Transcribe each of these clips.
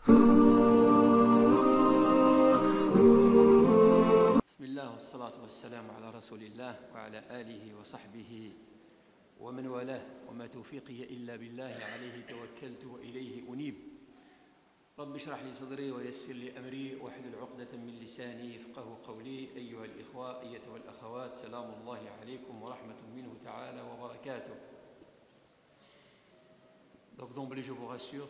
بسم الله والصلاة والسلام على رسول الله وعلى آله وصحبه ومن والاه وما توفيقي إلا بالله عليه توكلت وإليه أنيب رب اشرح لي صدري ويسر لي أمري واحلل عقدة من لساني يفقهوا قولي أيها الإخوة أيتها الأخوات سلام الله عليكم ورحمة منه تعالى وبركاته. Donc d'emblée je vous rassure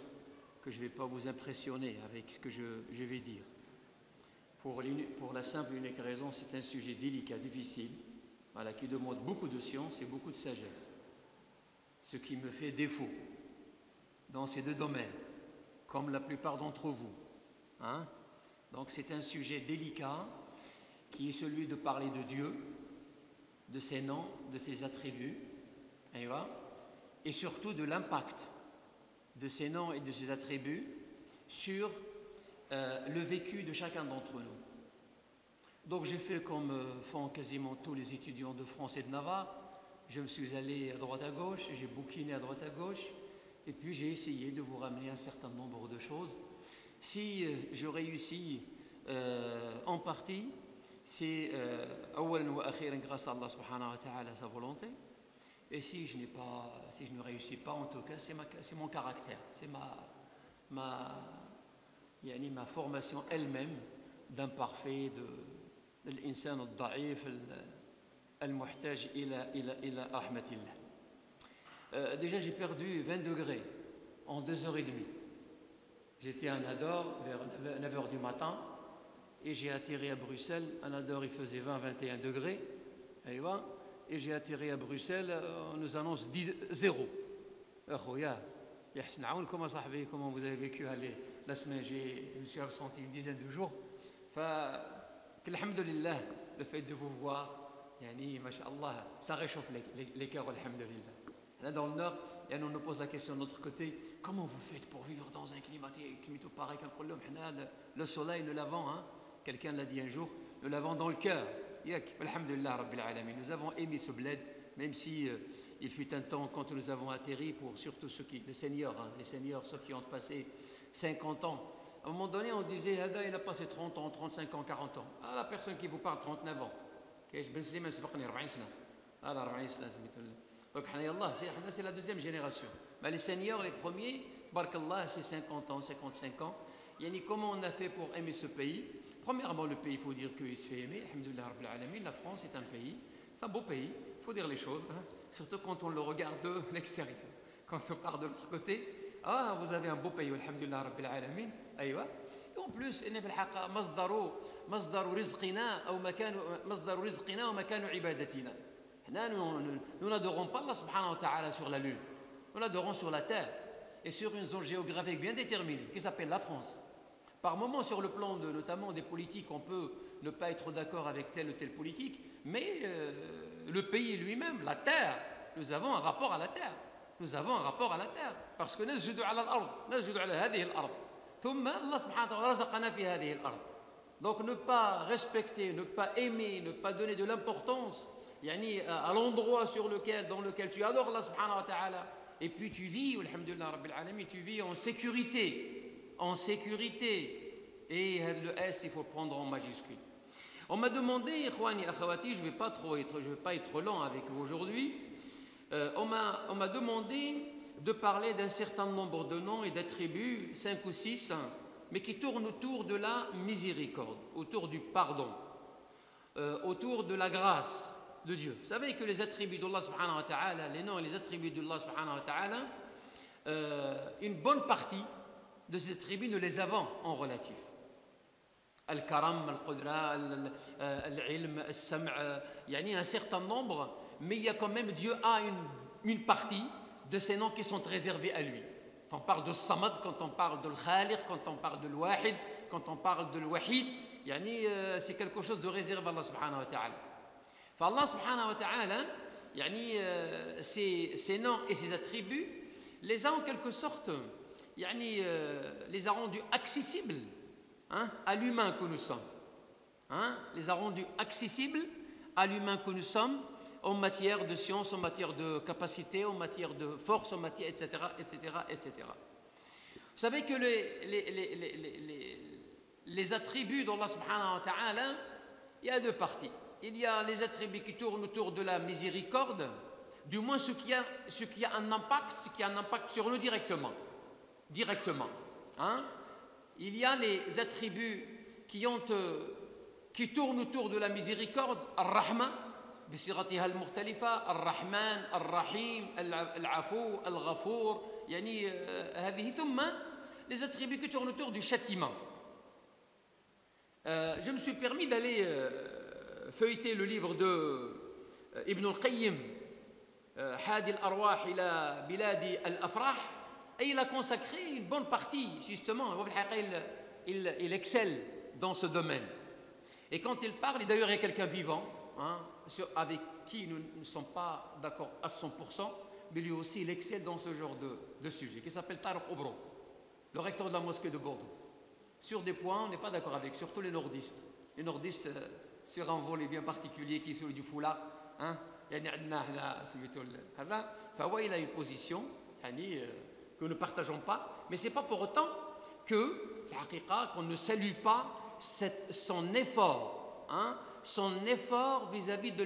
que je ne vais pas vous impressionner avec ce que je vais dire. Pour la simple et unique raison, c'est un sujet délicat, difficile, voilà, qui demande beaucoup de science et beaucoup de sagesse. Ce qui me fait défaut dans ces deux domaines, comme la plupart d'entre vous. Hein? Donc c'est un sujet délicat qui est celui de parler de Dieu, de ses noms, de ses attributs, et surtout de l'impact de ces noms et de ces attributs sur le vécu de chacun d'entre nous. Donc j'ai fait comme font quasiment tous les étudiants de France et de Navarre. Je me suis allé à droite à gauche, j'ai bouquiné à droite à gauche, et puis j'ai essayé de vous ramener un certain nombre de choses. Si je réussis en partie, c'est grâce à Allah subhanahu wa ta'ala, sa volonté. Et si je ne réussis pas, en tout cas, c'est mon caractère, c'est ma formation elle-même d'imparfait, de l'insan al-da'if, al-muhtaj ila rahmatillah. Déjà, j'ai perdu 20 degrés en 2h30. J'étais à Nador vers 9h du matin et j'ai atterri à Bruxelles. À Nador, il faisait 20-21 degrés. Et j'ai atterri à Bruxelles, on nous annonce 0. Comment vous avez vécu la semaine? Je me suis absenté une dizaine de jours. Alhamdulillah, le fait de vous voir, masha'Allah, ça réchauffe les cœurs, alhamdulillah. Là, dans le Nord, on nous pose la question de notre côté, comment vous faites pour vivre dans un climat pareil qu'un problème? Le soleil, nous l'avons, quelqu'un l'a dit un jour, nous l'avons dans le cœur. Alhamdulillah Rabbil Alamin. Nous avons aimé ce bled, même si il fut un temps quand nous avons atterri, pour surtout les seniors, ceux qui ont passé 50 ans. À un moment donné, on disait, Hada, il a passé 30 ans, 35 ans, 40 ans. Ah, la personne qui vous parle, 39 ans. Donc, c'est la deuxième génération. Mais les seniors, les premiers, Barakallah, c'est 50 ans, 55 ans. Comment on a fait pour aimer ce pays? Premièrement, le pays, il faut dire qu'il se fait aimer. Alhamdulillah Rabbil Alamin. La France est un pays, c'est un beau pays, il faut dire les choses, surtout quand on le regarde de l'extérieur. Quand on part de l'autre côté, ah, vous avez un beau pays, Alhamdulillah Rabbil Alamin. Et en plus, مصدر رزقنا ومكان عبادتنا. Nous n'adorons pas Allah subhanahu wa ta'ala sur la lune, nous l'adorons sur la terre et sur une zone géographique bien déterminée qui s'appelle la France. Par moments, sur le plan notamment des politiques, on peut ne pas être d'accord avec telle ou telle politique, mais le pays lui-même, la terre, nous avons un rapport à la terre. Nous avons un rapport à la terre. Parce que nasjudu ala al-ard, nasjudu ala hadihi al-ard. Thumma Allah subhanahu wa ta'ala razaqana fi hadihi al-ard. Donc ne pas respecter, ne pas aimer, ne pas donner de l'importance à l'endroit dans lequel tu adores Allah subhanahu wa ta'ala. Et puis tu vis, alhamdulillah rabbil alamin, tu vis en sécurité. En sécurité, et le S il faut prendre en majuscule. On m'a demandé, ikhwani akhawati, je ne vais pas être lent avec vous aujourd'hui, on m'a demandé de parler d'un certain nombre de noms et d'attributs, 5 ou 6, mais qui tournent autour de la miséricorde, autour du pardon, autour de la grâce de Dieu. Vous savez que les attributs d'Allah subhanahu wa ta'ala, les noms et les attributs d'Allah subhanahu wa ta'ala, une bonne partie de ces attributs, nous les avons en relatif. Al-Karam, Al-Qudra, Al-Ilm, Al-Sam', il y a un certain nombre, mais il y a quand même, Dieu a une partie de ces noms qui sont réservés à lui. Quand on parle de Samad, quand on parle de Khaliq, quand on parle de Wahid, quand on parle de Wahid, c'est quelque chose de réservé à Allah subhanahu wa ta'ala. Allah subhanahu wa ta'ala, ces noms et ces attributs, les a en quelque sorte les a rendus accessibles à l'humain que nous sommes. Les a rendus accessibles à l'humain que nous sommes en matière de science, en matière de capacité, en matière de force, en matière, etc., etc., etc. Vous savez que les attributs d'Allah subhanahu wa ta'ala, il y a deux parties. Il y a les attributs qui tournent autour de la miséricorde, du moins ce qui a un impact sur nous directement. Hein? Il y a les attributs qui tournent autour de la miséricorde, Ar-Rahma, بصيغتها المختلفة الرحمن الرحيم العفو الغفور يعني هذه ثم les attributs qui tournent autour du châtiment. Je me suis permis d'aller feuilleter le livre de Ibn al-Qayyim Hadi al-Arwah ila Biladi al-Afrah et il a consacré une bonne partie justement, il excelle dans ce domaine. Et quand il parle, et d'ailleurs il y a quelqu'un vivant, hein, avec qui nous ne sommes pas d'accord à 100%, mais lui aussi il excelle dans ce genre de sujet, qui s'appelle Tariq Obro, le recteur de la mosquée de Bordeaux. Sur des points, on n'est pas d'accord avec, surtout les nordistes. Les nordistes, sur un volet bien particulier qui est celui du Foula, hein, il a une position que nous ne partageons pas, mais ce n'est pas pour autant qu'on ne salue pas son effort, hein, son effort vis-à-vis de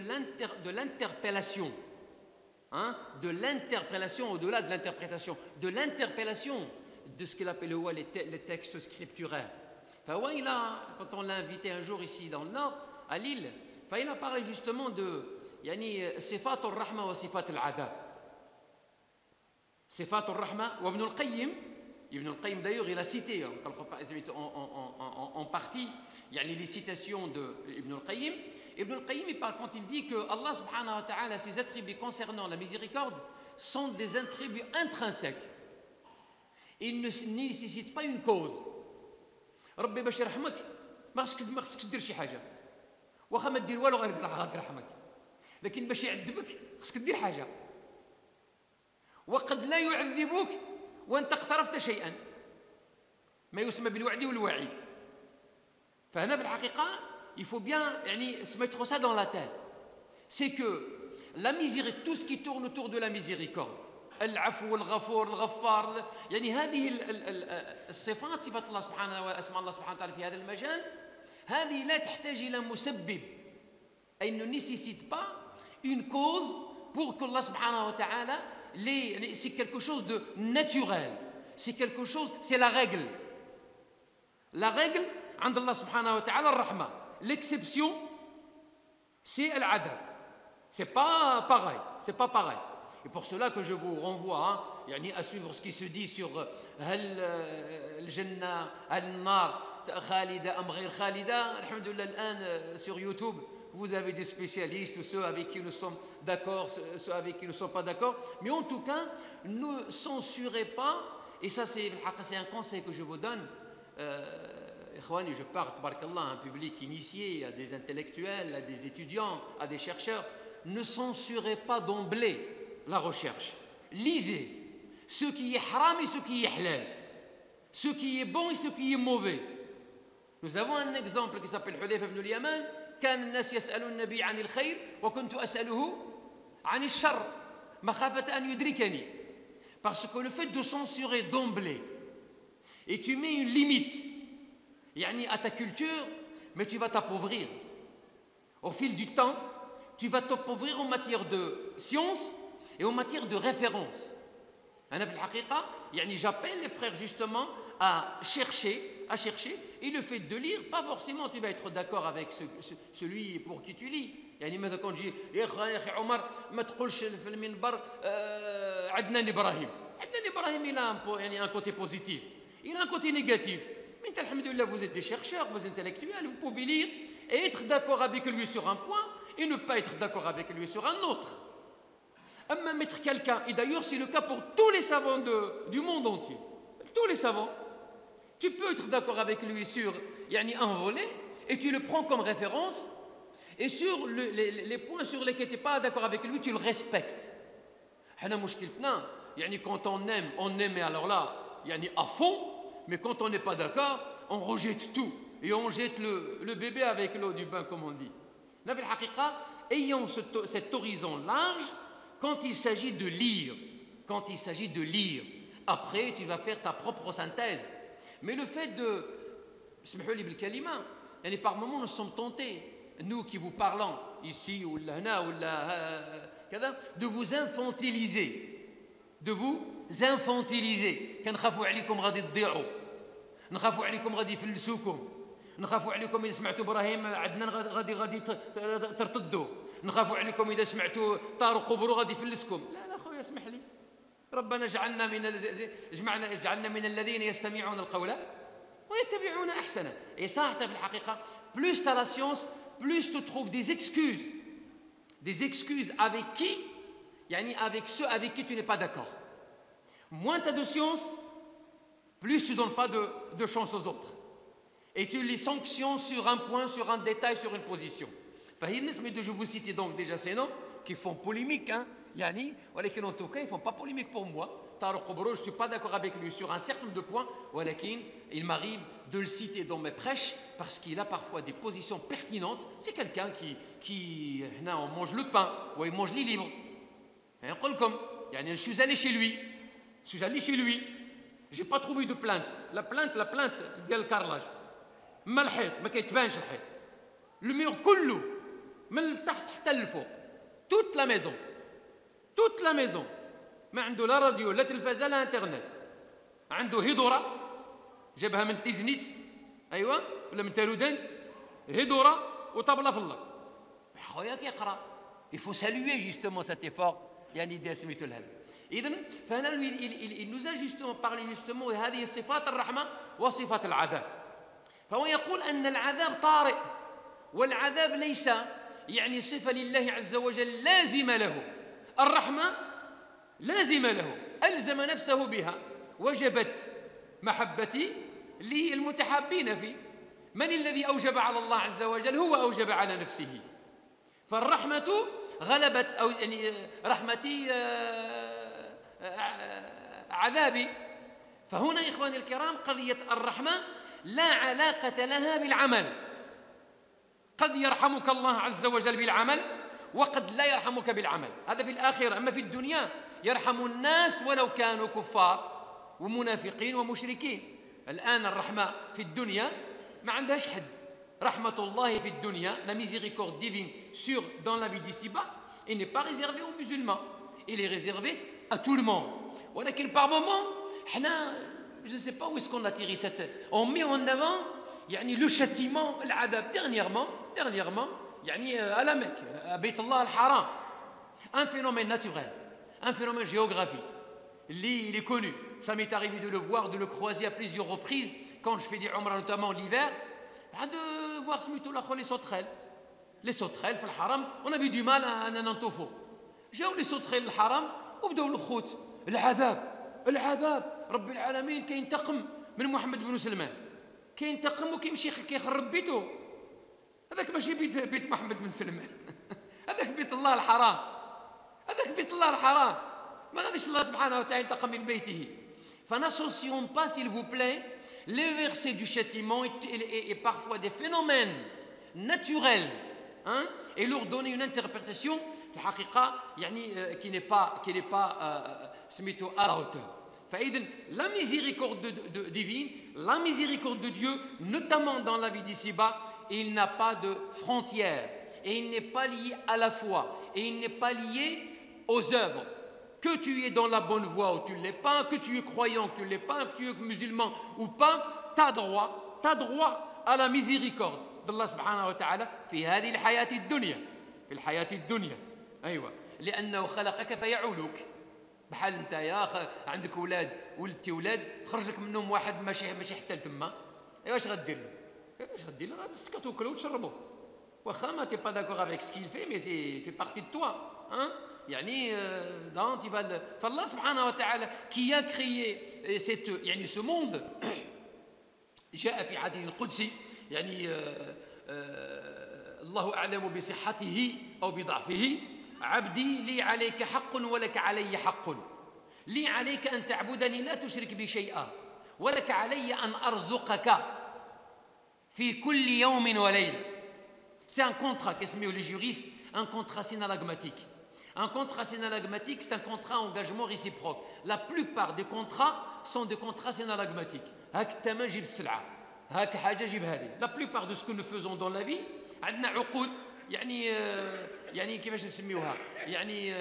l'interpellation, hein, de l'interpellation au-delà de l'interprétation, de l'interpellation de ce qu'il appelle les textes scripturaires. Quand on l'a invité un jour ici dans le Nord, à Lille, il a parlé justement de Sifat al-Rahma wa Sifat al-Adab. Sifat al-Rahma wa Ibn al-Qayyim d'ailleurs il a cité en partie les citations d'Ibn al-Qayyim. Ibn al-Qayyim il parle quand il dit que Allah subhanahu wa ta'ala ses attributs concernant la miséricorde sont des attributs intrinsèques. Il ne nécessite pas une cause. ربي باش يرحمك ما خصكش دير شي حاجه واخا ما دير والو غير غادي يرحمك لكن باش يعذبك خصك دير حاجه وقد لا يعذبك وانت اقترفت شيئا ما يسمى بالوعد والوعيد فهنا في الحقيقه il faut bien se mettre ça dans la tête c'est que la miséricorde tout ce qui tourne autour de la miséricorde العفو والغفور الغفار هذه الصفات صفات الله سبحانه واسماء الله سبحانه وتعالى في هذا المجال هذه لا تحتاج الى مسبب elle ne nécessite pas une cause pour que Allah subhanahu wa ta'ala c'est quelque chose de naturel c'est quelque chose c'est la règle عند الله سبحانه وتعالى الرحمة l'exception c'est al-adab c'est pas pareil et pour cela que je vous renvoie à suivre ce qui se dit sur الجنة النار خالدة أم غير خالدة الحمد لله الآن sur YouTube vous avez des spécialistes ceux avec qui nous sommes d'accord ceux avec qui nous ne sommes pas d'accord mais en tout cas ne censurez pas et ça c'est un conseil que je vous donne je parle tabarakallah, à un public initié, à des intellectuels, à des étudiants, à des chercheurs. Ne censurez pas d'emblée la recherche. Lisez ce qui est haram et ce qui est halal, ce qui est bon et ce qui est mauvais. Nous avons un exemple qui s'appelle Hudayfa ibn al-Yaman. كان الناس يسألون النبي عن الخير وكنت أسأله عن الشر مخافة أن يدركني. Parce que le fait de censurer d'emblée et tu mets une limite à ta culture, mais tu vas t'appauvrir. Au fil du temps, tu vas t'appauvrir en matière de science et en matière de référence. J'appelle les frères justement à chercher, et le fait de lire, pas forcément tu vas être d'accord avec celui pour qui tu lis. مثلا كون تجي يا اخي عمر ما تقولش في المنبر عدنان ابراهيم il a un côté positif, il a un côté négatif. Mais alhamdoulilah, vous êtes des chercheurs, vous êtes intellectuels, vous pouvez lire et être d'accord avec lui sur un point et ne pas être d'accord avec lui sur un autre. Mettre quelqu'un, et d'ailleurs c'est le cas pour tous les savants du monde entier, tous les savants, tu peux être d'accord avec lui sur un volet et tu le prends comme référence et sur les points sur lesquels tu n'es pas d'accord avec lui, tu le respectes. Quand on aime et alors là, à fond. Mais quand on n'est pas d'accord, on rejette tout. Et on jette le bébé avec l'eau du bain, comme on dit. Ayons cet horizon large quand il s'agit de lire. Après, tu vas faire ta propre synthèse. Mais le fait de, par moments, nous sommes tentés, nous qui vous parlons ici, ou là, de vous infantiliser. De vous infantiliser. كنخافوا عليكم غادي تضيعوا. نخافوا عليكم غادي يفلسوكم. نخافوا عليكم إذا سمعتوا إبراهيم عندنا غادي ترتدوا. نخافوا عليكم إذا سمعتوا طاروا قبروا غادي يفلسكم. لا لا خويا اسمح لي. ربنا جعلنا من الذين يستمعون القول ويتبعون أحسنه. Et ça, في الحقيقة, plus tu as la science, plus tu trouves des excuses. Des excuses avec qui? Yani avec ceux avec qui tu n'es pas d'accord. Moins tu as de science, plus tu ne donnes pas de chance aux autres. Et tu les sanctionnes sur un point, sur un détail, sur une position. Je vous cite donc déjà ces noms qui font polémique, hein, yani, en tout cas, ils ne font pas polémique pour moi. Tariq Qubro, je ne suis pas d'accord avec lui sur un certain nombre de points, il m'arrive de le citer dans mes prêches parce qu'il a parfois des positions pertinentes. C'est quelqu'un qui on mange le pain, ou il mange les livres. Je suis allé chez lui. Je n'ai pas trouvé de plainte. La plainte, il y a le carrelage. ما الحيط ما كيتبانش الحيط المير كله من التحت حتى للفوق toute la maison ما عنده لا راديو لا تلفازه لا انترنت عنده هيدوره جابها من تيزنيت ايوا ولا من تالودانت هيدوره وطابله في الارض خويا كيقرا il faut saluer justement cet effort يعني ديال سميتو الهل اذا فهنا il nous a justement parlé justement de هذه صفات الرحمه وصفات العذاب. فهو يقول أن العذاب طارئ والعذاب ليس يعني صفة لله عز وجل لازمة له. الرحمة لازمة له ألزم نفسه بها وجبت محبتي للمتحابين فيه. من الذي أوجب على الله عز وجل؟ هو أوجب على نفسه. فالرحمة غلبت أو يعني رحمتي عذابي. فهنا إخواني الكرام قضية الرحمة لا علاقة لها بالعمل. قد يرحمك الله عز وجل بالعمل وقد لا يرحمك بالعمل. هذا في الآخرة. أما في الدنيا يرحم الناس ولو كانوا كفار ومنافقين ومشركين. الآن الرحمة في الدنيا ما عندهاش حد. رحمة الله في الدنيا, la miséricorde divine dans la vie d'ici-bas, il n'est pas réservé aux musulmans. Il est réservé à tout le monde. ولكن par moment, je ne sais pas où est-ce qu'on a tiré cette... On met en avant le châtiment, l'adab. Dernièrement, à la Mecque, à Bayt Allah al-Haram, un phénomène naturel, un phénomène géographique. Il est connu. Ça m'est arrivé de le voir, de le croiser à plusieurs reprises, quand je fais des umrah, notamment l'hiver, de voir les sauterelles. Les sauterelles, dans le haram, on avait du mal à en entouffer. J'ai les sauterelles, le haram, وبداو الخوت العذاب رب العالمين كينتقم من محمد بن سلمان كينتقم وكيمشي كيخرب بيته. هذاك ماشي بيت محمد بن سلمان هذاك بيت الله الحرام. ما غاديش الله سبحانه وتعالى ينتقم من بيته. فناسوسيون با s'il vous plaît les versets du châtiment et parfois des phénomènes naturels, hein, et leur donner une interprétation الحقيقة qui n'est pas سميتو à la hauteur. فإذن la miséricorde divine, la miséricorde de Dieu, notamment dans la vie d'ici-bas, il n'a pas de frontières et il n'est pas lié à la foi et il n'est pas lié aux œuvres. Que tu es dans la bonne voie ou tu ne l'es pas, que tu es croyant, que tu ne l'es pas, que tu es musulman ou pas, tu as droit à la miséricorde d'Allah subhanahu wa ta'ala في هذه الحياة الدنيا. أيوة. لأنه خلقك فيعولك. بحال انت يا عندك ولدتي ولاد خرج لك منهم واحد ماشي حتى لتما، واش غدير له؟ بس كتوكلوا وتشربوا واخا ما تي با داكور افيك سكيل في مي سي في بارتي دو توا دون tu vas فالله سبحانه وتعالى qui a créé ce monde جاء في حديث القدسي الله أعلم بصحته أو بضعفه عبدي لي عليك حق ولك علي حق. لي عليك أن تعبدني لا تشرك بي شيئا ولك علي أن أرزقك في كل يوم وليلة. C'est un contrat qu'est-ce que les juristes, un contrat synalagmatique. Un contrat synalagmatique, c'est un contrat engagement réciproque. La plupart des contrats sont des contrats synalagmatiques. La plupart de ce que nous faisons dans la vie, عندنا عقود يعني كيفاش نسميوها يعني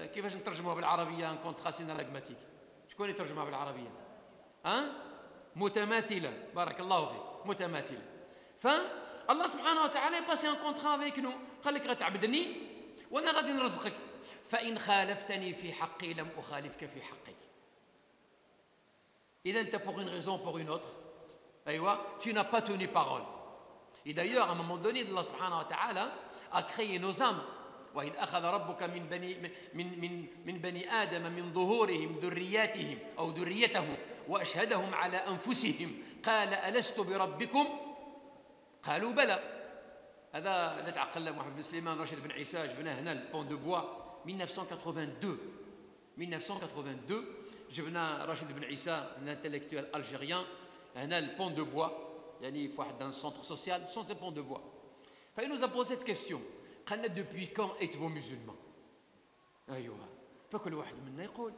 كيفاش نترجموها بالعربيه ان كونترا سينالاغماتيك شكون يترجمها بالعربيه متماثله بارك الله فيك متماثله فالله سبحانه وتعالى يباسي ان كونترا افيك نو قال لك غتعبدني وانا غادي نرزقك فان خالفتني في حقي لم اخالفك في حقك اذا انت pour une raison pour une autre ايوا tu n'as pas tenu parole. Et d'ailleurs, à un moment donné, Allah subhanahu wa ta'ala a créé nos âmes. وَإِذْ أَخَذَ رَبُّكَ من بني آدم من ظهورهم ذرياتهم أو ذريتهم وأشهدهم على أنفسهم قال ألست بربكم قالوا بلى. هذا لا تعقل له محمد بن سليمان راشد بن عيسى جبناه هنا البون دو بوا 1982 جبنا راشد بن عيسى l'intellectuel algérien هنا البون دو بوا يعني في واحد un centre social, centre pont de bois. Il nous a posé cette question. Depuis quand êtes-vous musulmans? أيوة. فكل واحد منا يقول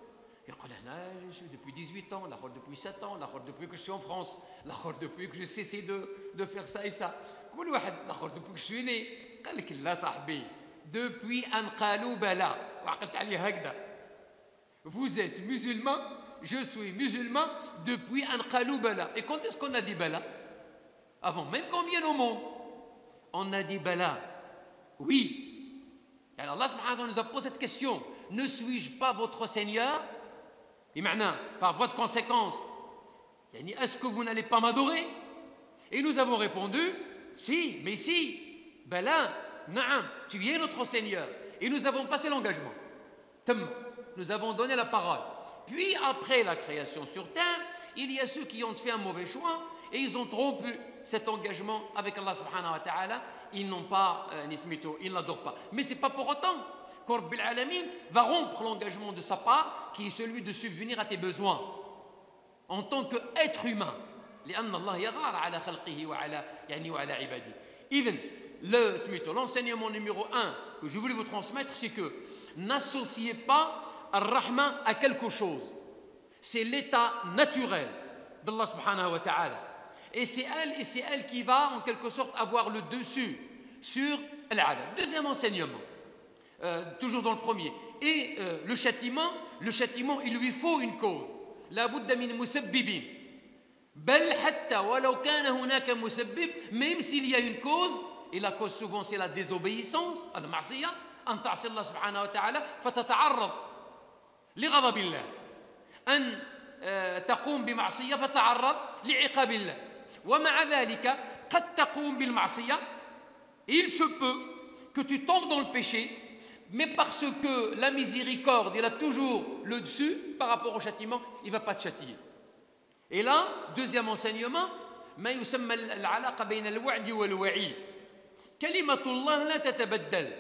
هنا depuis 18 ans, l'autre depuis 7 ans, l'autre depuis que je suis en France, l'autre depuis que j'ai cessé de faire ça et ça. كل واحد l'autre depuis que je suis né. قال لك لا صاحبي. Depuis أن قالوا بلا. وعقدت عليه هكذا. Vous êtes musulman, je suis musulman depuis أن قالوا بلا. Et quand est-ce qu'on a dit bala? Avant même qu'on vienne au monde, on a dit bala. Oui. Et alors Allah subhanahu wa ta'ala nous a posé cette question. Ne suis-je pas votre Seigneur? Et maintenant, par voie de conséquence, est-ce que vous n'allez pas m'adorer? Et nous avons répondu, si, mais si. Bala, naam, tu es notre Seigneur. Et nous avons passé l'engagement. Nous avons donné la parole. Puis après la création sur terre, il y a ceux qui ont fait un mauvais choix et ils ont rompu cet engagement avec Allah subhanahu wa ta'ala. Ils n'ont pas nismito, ils ne l'adorent pas. Mais ce n'est pas pour autant que Rabbil Alamin va rompre l'engagement de sa part qui est celui de subvenir à tes besoins en tant qu'être humain. لأن الله يغار على خلقه وعلى عباده. إذن l'enseignement numéro 1 que je voulais vous transmettre, c'est que n'associez pas Ar-Rahman à quelque chose. C'est l'état naturel d'Allah subhanahu wa ta'ala. Et c'est elle qui va en quelque sorte avoir le dessus sur l'adab. Deuxième enseignement, toujours dans le premier. Et le châtiment, il lui faut une cause. La budda min musabbibin. Bel hatta walau kana hunaka musabbib, même s'il y a une cause, et la cause souvent c'est la désobéissance, al-ma'siyah, an ta'si Allah subhanahu wa ta'ala, fatata'arrad li ghadabillah. An taqum bi ma'siyah fatata'arrad li 'iqabillah. ومع ذلك قد تقوم بالمعصية. Il se peut que tu tombes dans le péché, mais parce que la miséricorde, il a toujours le dessus par rapport au châtiment, il ne va pas te châtier. Et là, deuxième enseignement, ما يسمى العلاقة بين الوعد والوعيد. كلمة الله لا تتبدل.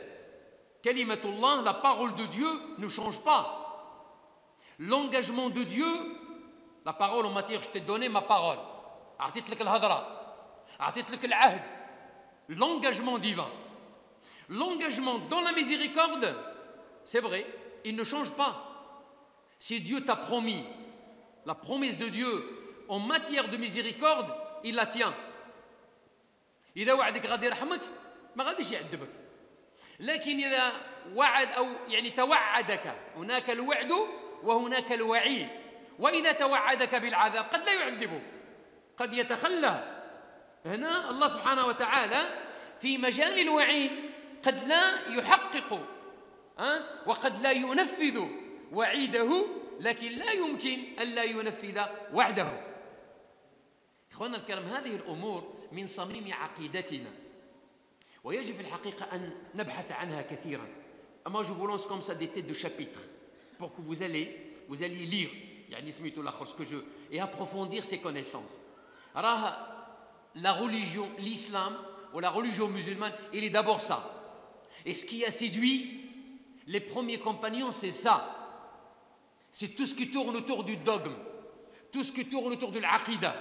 كلمة الله, la parole de Dieu ne change pas. L'engagement de Dieu, la parole en matière, je t'ai donné ma parole. أعطيت لك الهضرة أعطيت لك العهد. L'engagement divin, l'engagement dans la miséricorde, c'est vrai, il ne change pas. Si Dieu t'a promis, la promesse de Dieu en matière de miséricorde, il la tient. إذا وعدك غادي يرحمك ما غاديش يعذبك. لكن إذا وعد أو يعني توعدك هناك الوعد وهناك الوعيد. وإذا توعدك بالعذاب قد لا يعذبك قد يتخلى. هنا الله سبحانه وتعالى في مجال الوعيد قد لا يحقق وقد لا ينفذ وعيده، لكن لا يمكن ألا ينفذ وعده. إخواننا الكرام، هذه الأمور من صميم عقيدتنا ويجب في الحقيقة أن نبحث عنها كثيرا. Moi je vous lance comme ça des têtes de chapitre pour que vous alliez lire يعني سميتو الآخر et approfondir ces connaissances. La religion, l'islam ou la religion musulmane, il est d'abord ça. Et ce qui a séduit les premiers compagnons, c'est ça. C'est tout ce qui tourne autour du dogme, tout ce qui tourne autour de l'aqida.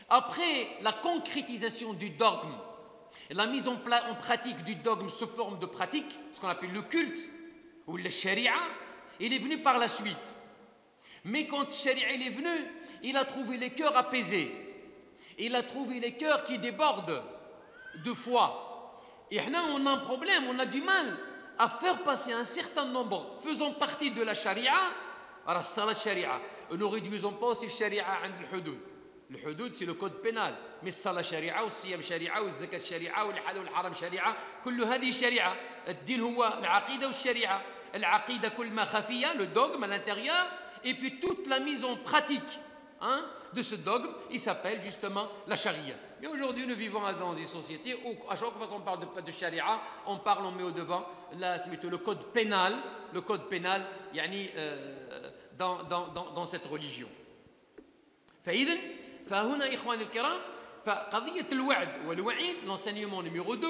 Après la concrétisation du dogme et la mise en pratique du dogme sous forme de pratique, ce qu'on appelle le culte, ou la sharia, il est venu par la suite. Mais quand le sharia il est venu, il a trouvé les cœurs apaisés. Il a trouvé les cœurs qui débordent de foi. Et là, on a un problème, on a du mal à faire passer un certain nombre faisant partie de la sharia. Alors, c'est la sharia. Ne réduisons pas aussi la sharia à l'hudud. Le hudud, c'est le code pénal. Mais c'est la sharia, ou siyam sharia, ou zakat sharia, ou l'halal ou l'haram sharia. كل هذه شريعة. الدين هو العقيدة والشريعة. العقيدة كل ما خفية, le dogme à l'intérieur, et puis toute la mise en pratique de ce dogme, il s'appelle justement la charia. Mais aujourd'hui, nous vivons dans une société où, à chaque fois qu'on parle de charia, on met au devant le code pénal, يعني, dans cette religion. فإذن فهنا إخواني الكرام فقضية الوعد والوعيد l'enseignement numéro 2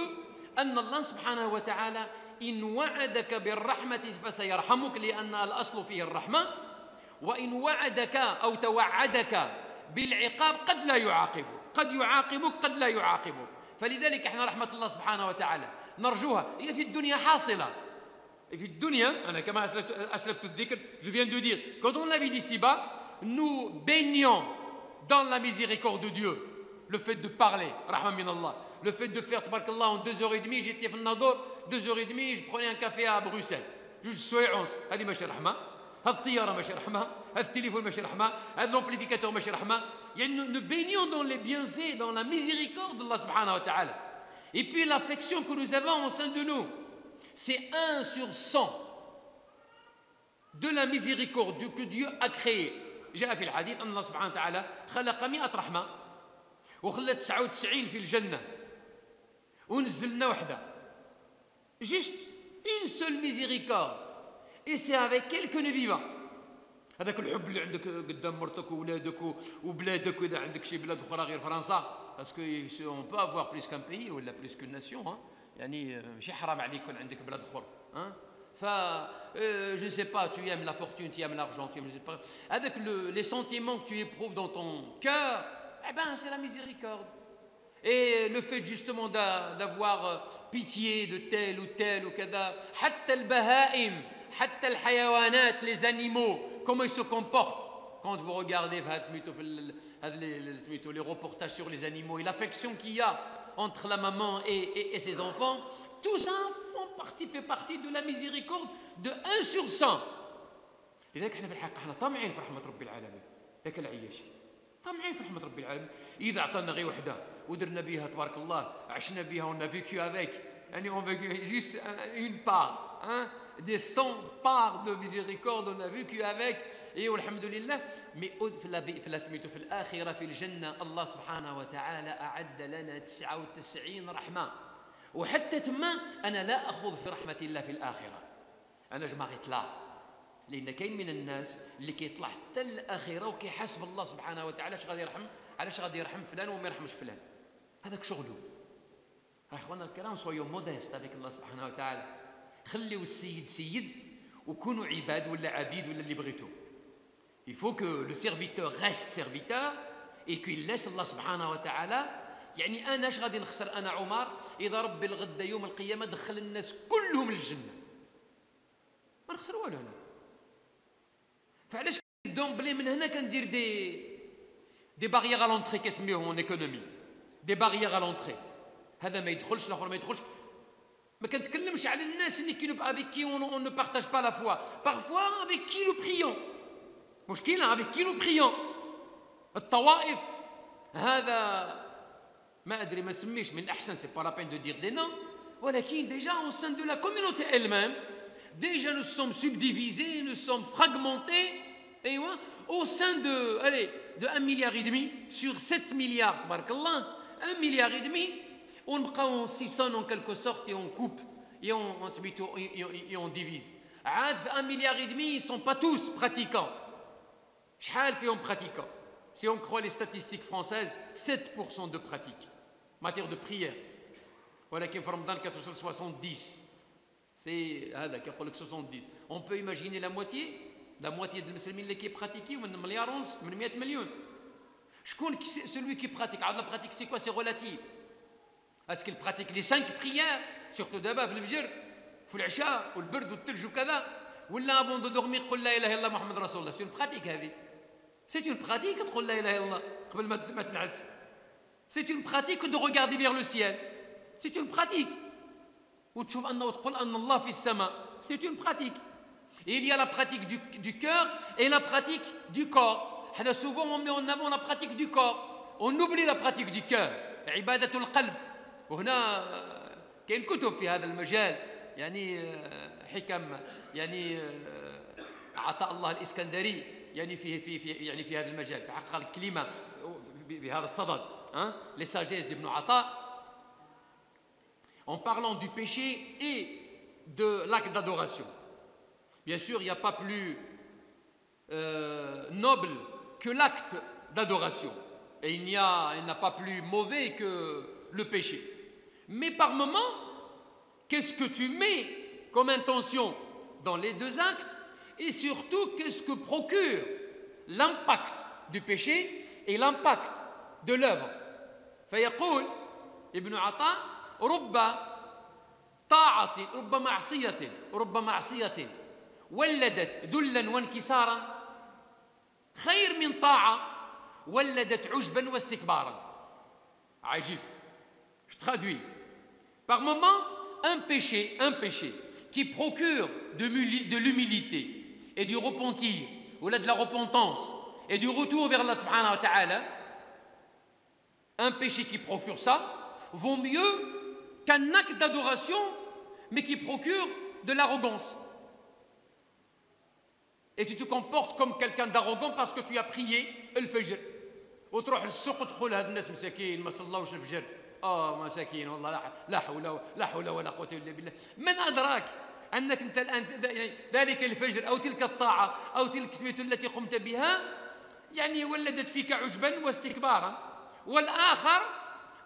أن الله سبحانه وتعالى إن وعدك بالرحمة فسيرحمك لأن الأصل فيه الرحمة وإن وعدك أو توعدك بالعقاب قد لا يعاقبك قد يعاقبك قد لا يعاقبك فلذلك احنا رحمة الله سبحانه وتعالى نرجوها هي في الدنيا حاصلة في الدنيا أنا كما أسلفت الذكر je viens de dire quand on la vit d'ici-bas nous baignons dans la miséricorde de Dieu le fait de parler rahma min Allah le fait de faire tabarakallah en 2h30 j'étais في الناظور 2h30 je prenais un café à Bruxelles juste soyons هذه ماشي رحمة هذه الطيارة ماشي رحمة هذا التليفون ماشي رحمة هذا l'amplificateur ماشي رحمة يعني nous baignons dans les bienfaits dans la miséricorde d'Allah subhanahu wa ta'ala et puis l'affection que nous avons au sein de nous c'est 1 sur 100 de la miséricorde que Dieu a créée جاء في الحديث أن الله سبحانه وتعالى خلق 100 رحمة وخلى 99 في الجنة ونزل لنا وحدة juste une seule miséricorde et c'est avec elle que nous vivons هذاك الحب اللي عندك قدام مرتك وولادك وبلادك وإذا عندك شي بلاد أخرى غير فرنسا parce que on peut avoir plus qu'un pays ولا plus qu'une nation يعني ماشي حرام عليك يكون عندك بلاد أخرى je ne sais pas, tu aimes la fortune, tu aimes l'argent, tu aimes, je sais pas. Avec les sentiments que tu éprouves dans ton cœur, eh ben, c'est la miséricorde. Et le fait justement d'avoir pitié de tel ou tel ou kada, حتى البهائم, حتى الحيوانات, les animaux, comment ils se comportent. Quand vous regardez les reportages sur les animaux et l'affection qu'il y a entre la maman et ses enfants, tout ça fait partie de la miséricorde de 1 sur 100. لذلك احنا في الحقيقة احنا طامعين في رحمة رب العالمين. ياك العياشي. طامعين في رحمة رب العالمين. إذا عطانا غير وحدة ودرنا بها تبارك الله عشنا بها on a vécu avec يعني on vécu juste une part des 100 parts de miséricorde on a vécu avec et والحمد لله mais في الآخرة في الجنة الله سبحانه وتعالى أعد لنا 99 رحمة وحتى تما أنا لا أخوض في رحمة الله في الآخرة أنا جماغيت لا لأن كاين من الناس اللي كيطلع حتى الآخرة وكيحاسب الله سبحانه وتعالى علاش غادي يرحم فلان وما يرحمش فلان هذاك شغله أخوانا الكرام soyons modestes avec الله سبحانه وتعالى خليوا السيد سيد وكونوا عباد ولا عبيد ولا اللي بغيتوا il faut que le serviteur reste serviteur et qu'il laisse الله سبحانه وتعالى يعني أنا اش غادي نخسر أنا عمر إذا ربي الغدا يوم القيامة دخل الناس كلهم للجنة ما نخسر والو أنا فعلاش دومبلي من هنا كندير دي باريير à l'entrée كيسميوهم en économie دي باريير à l'entrée هذا ما يدخلش الآخر ما يدخلش ما كنتكلمش على الناس اللي avec qui on ne partage pas la foi parfois avec qui nous prions مشكلة avec qui nous prions الطوائف هذا ما أدري ما سميش من الأحسن c'est pas la peine de dire des noms ولكن déjà au sein de la communauté elle-même déjà nous sommes subdivisés nous sommes fragmentés et au sein de 1,5 milliard sur 7 milliards تبارك الله 1,5 milliard on بقى on sissonne en quelque sorte et on coupe et on divise عاد في 1,5 milliard ils sont pas tous pratiquants شحال فيهم pratiquants si on croit les statistiques françaises 7% de pratique matière de prière ولكن في رمضان كتوصل 70 c'est هذا كيقول لك 70 on peut imaginer la moitié de المسلمين اللي كيبراتيكي من 1.5 مليار 800 مليون شكون celui qui pratique عاد la pratique c'est quoi c'est relatif est-ce qu'il pratique les 5 prières surtout d'abord في الفجر في العشاء والبرد والثلج وكذا، ولا افون دو دورمير قل لا اله الا الله محمد رسول الله. سي اون براتيك هذه، سي اون براتيك تقول لا اله الا الله قبل ما تنعس. سي اون براتيك دو ريغاردي فيغ لو سيال، سي اون براتيك. وتشوف انه تقول ان الله في السماء، سي اون براتيك. Il y a la pratique du cœur et la pratique du corps. Souvent on met en avant la pratique du corps, on oublie la pratique du cœur. عبادة القلب. وهنا كاين كتب في هذا المجال، يعني حكم يعني عطاء الله الإسكندري يعني في هذا المجال، في حقق الكلمة بهذا الصدد، les sagesses d'Ibn Ata, en parlant du péché et de l'acte d'adoration. Bien sûr, il n'y a pas plus noble que l'acte d'adoration. Et il n'a pas plus mauvais que le péché. Mais par moment, qu'est-ce que tu mets comme intention dans les deux actes? Et surtout, qu'est-ce que procure l'impact du péché et l'impact de l'œuvre? فيقول ابن عطاء رب طاعة رب معصية ولدت ذلا وانكسارا خير من طاعة ولدت عجبا واستكبارا. عجيب. Je traduis. Par moment, un péché qui procure de l'humilité et du repentir, ou là de la repentance et du retour vers Allah subhanahu wa ta'ala, un péché qui procure ça vaut mieux qu'un acte d'adoration mais qui procure de l'arrogance. Et tu te comportes comme quelqu'un d'arrogant parce que tu as prié الفجر وتروح للسوق وتقول هاد الناس مساكين ما صلاوش الفجر، مساكين والله لا حول ولا قوة إلا بالله. من أدراك أنك أنت الآن ذلك الفجر أو تلك الطاعة أو تلك السمية التي قمت بها يعني ولدت فيك عجبا واستكبارا، والآخر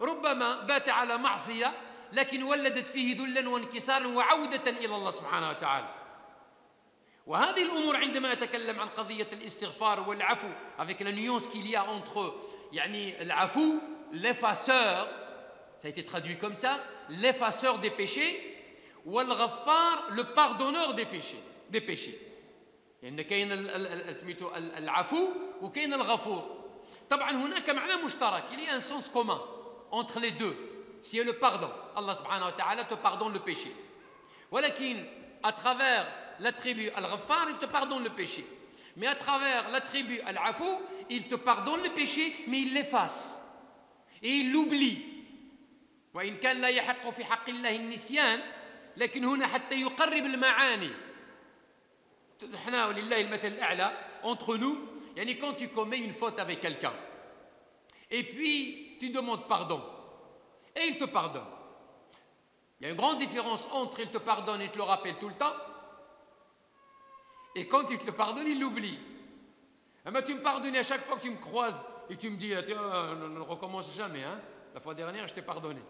ربما بات على معصية لكن ولدت فيه ذلا وانكسارا وعودة إلى الله سبحانه وتعالى. وهذه الأمور عندما أتكلم عن قضية الاستغفار والعفو avec la nuance qu'il y a entre يعني العفو l'effaceur, ça a été traduit comme ça, l'effaceur des péchés, والغفار le pardonneur des péchés. لأن كاين سميتو العفو وكاين الغفور. طبعا هناك معنى مشترك، il y a un sens commun entre les deux, c'est le pardon. Allah subhanahu wa ta'ala te pardonne le péché. ولكن à travers l'attribut al-Ghaffar, il te pardonne le péché. Mais à travers l'attribut al-Afou, il te pardonne le péché, mais il l'efface. Et il l'oublie. وإن كان لا يحق في حق الله النسيان، لكن هنا حتى يقرب المعاني. احنا ولله المثل الأعلى entre nous, يعني quand tu commets une faute avec quelqu'un, et puis tu demandes pardon, et il te pardonne. Il y a une grande différence entre il te pardonne et il te le rappelle tout le temps, et quand il te le pardonne, il l'oublie. Mais tu me pardonnes à chaque fois que tu me croises et tu me dis ne recommence jamais, hein? La fois dernière je t'ai pardonné.